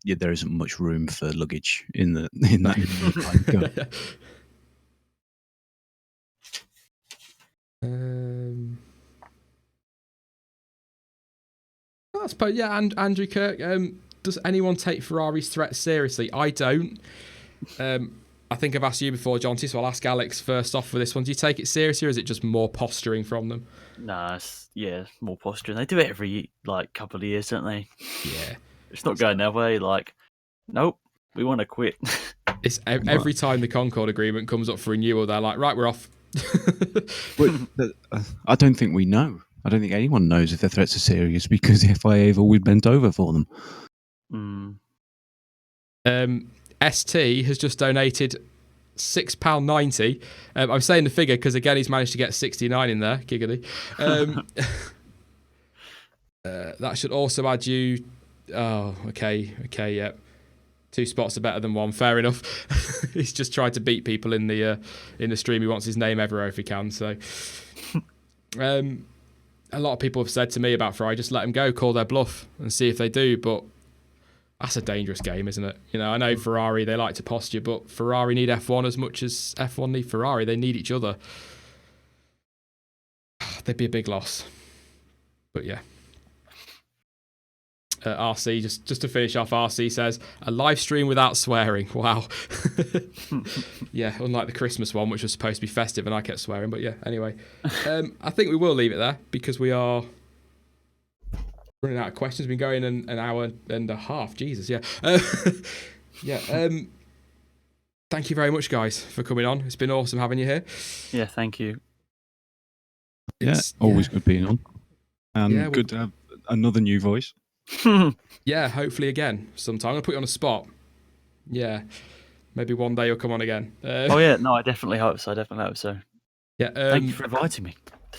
Yeah, there isn't much room for luggage in that. I suppose, yeah. And Andrew Kirk, does anyone take Ferrari's threat seriously? I don't. I think I've asked you before, Jonty, so I'll ask Alex first off for this one. Do you take it seriously, or is it just more posturing from them? Nah, more posturing. They do it every couple of years, don't they? Yeah. It's not going their way. Nope, we want to quit. It's every time the Concord Agreement comes up for renewal, they're like, right, we're off. But I don't think we know. I don't think anyone knows if their threats are serious because the FIA have always bent over for them. ST has just donated £6.90. I'm saying the figure because, again, he's managed to get 69 in there. Giggity. That should also add you... Oh, okay, yeah. 2 spots are better than 1. Fair enough. He's just tried to beat people in the stream. He wants his name everywhere if he can. So, a lot of people have said to me about Ferrari, just let them go, call their bluff, and see if they do. But that's a dangerous game, isn't it? I know Ferrari, they like to posture, but Ferrari need F1 as much as F1 need Ferrari. They need each other. They'd be a big loss. But yeah. RC, just to finish off, RC says, a live stream without swearing. Wow. Yeah, unlike the Christmas one, which was supposed to be festive and I kept swearing. But yeah, anyway. I think we will leave it there because we are running out of questions. We've been going an hour and a half. Jesus, yeah. Thank you very much, guys, for coming on. It's been awesome having you here. Yeah, thank you. Always good being on. And good to have another new voice. Yeah, hopefully again sometime. I'm going to put you on a spot. Yeah, maybe one day you'll come on again. I definitely hope so. Yeah, thank you for inviting me.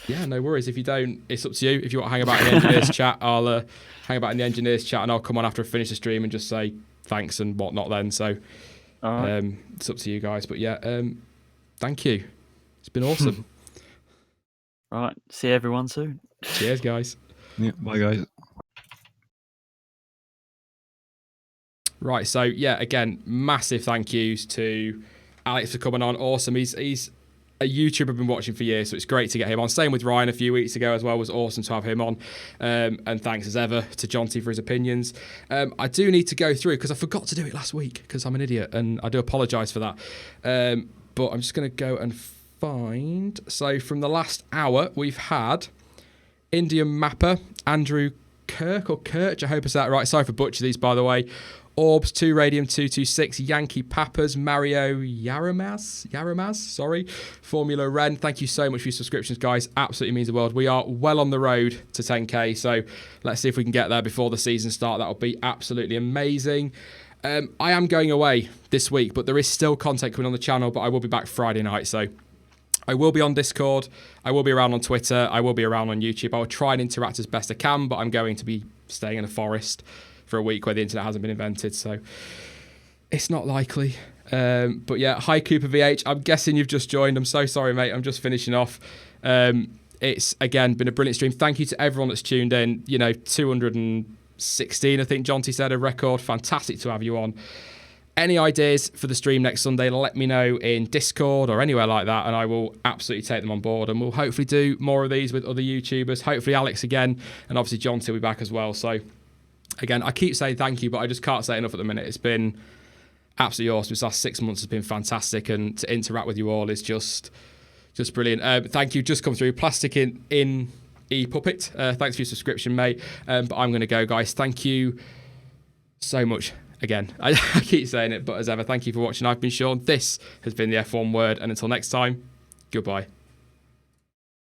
Yeah, no worries. If you don't, it's up to you. If you want to hang about in the engineers chat, I'll hang about in the engineers chat and I'll come on after I finish the stream and just say thanks and whatnot then. So it's up to you guys. But yeah, thank you. It's been awesome. All right, see everyone soon. Cheers, guys. Yeah, bye, guys. Right, so yeah, again, massive thank yous to Alex for coming on. Awesome. He's a YouTuber I've been watching for years, so it's great to get him on. Same with Ryan a few weeks ago as well. It was awesome to have him on. And thanks as ever to Jonty for his opinions. I do need to go through because I forgot to do it last week because I'm an idiot and I do apologise for that. But I'm just going to go and find. So from the last hour, we've had Indian Mapper, Andrew Kirk or Kirch, I hope I said that right. Sorry for butchering these, by the way. Orbs 2 Radium 226, Yankee Pappers, Mario Yaramaz, sorry, Formula Ren. Thank you so much for your subscriptions, guys. Absolutely means the world. We are well on the road to 10k, so let's see if we can get there before the season start. That'll be absolutely amazing. I am going away this week, but there is still content coming on the channel, but I will be back Friday night, so I will be on Discord, I will be around on Twitter, I will be around on YouTube. I will try and interact as best I can, but I'm going to be staying in a forest for a week where the internet hasn't been invented, so it's not likely. But yeah, hi Cooper VH, I'm guessing you've just joined. I'm so sorry, mate. I'm just finishing off. It's, again, been a brilliant stream. Thank you to everyone that's tuned in. 216, I think Jonty said, a record. Fantastic to have you on. Any ideas for the stream next Sunday, let me know in Discord or anywhere like that, and I will absolutely take them on board, and we'll hopefully do more of these with other YouTubers. Hopefully Alex again, and obviously Jonty will be back as well. So again, I keep saying thank you, but I just can't say enough at the minute. It's been absolutely awesome. This last 6 months has been fantastic, and to interact with you all is just brilliant. Thank you. Just come through. Plastic in ePuppet. Thanks for your subscription, mate. But I'm going to go, guys. Thank you so much. Again, I keep saying it, but as ever, thank you for watching. I've been Sean. This has been the F1 Word, and until next time, goodbye.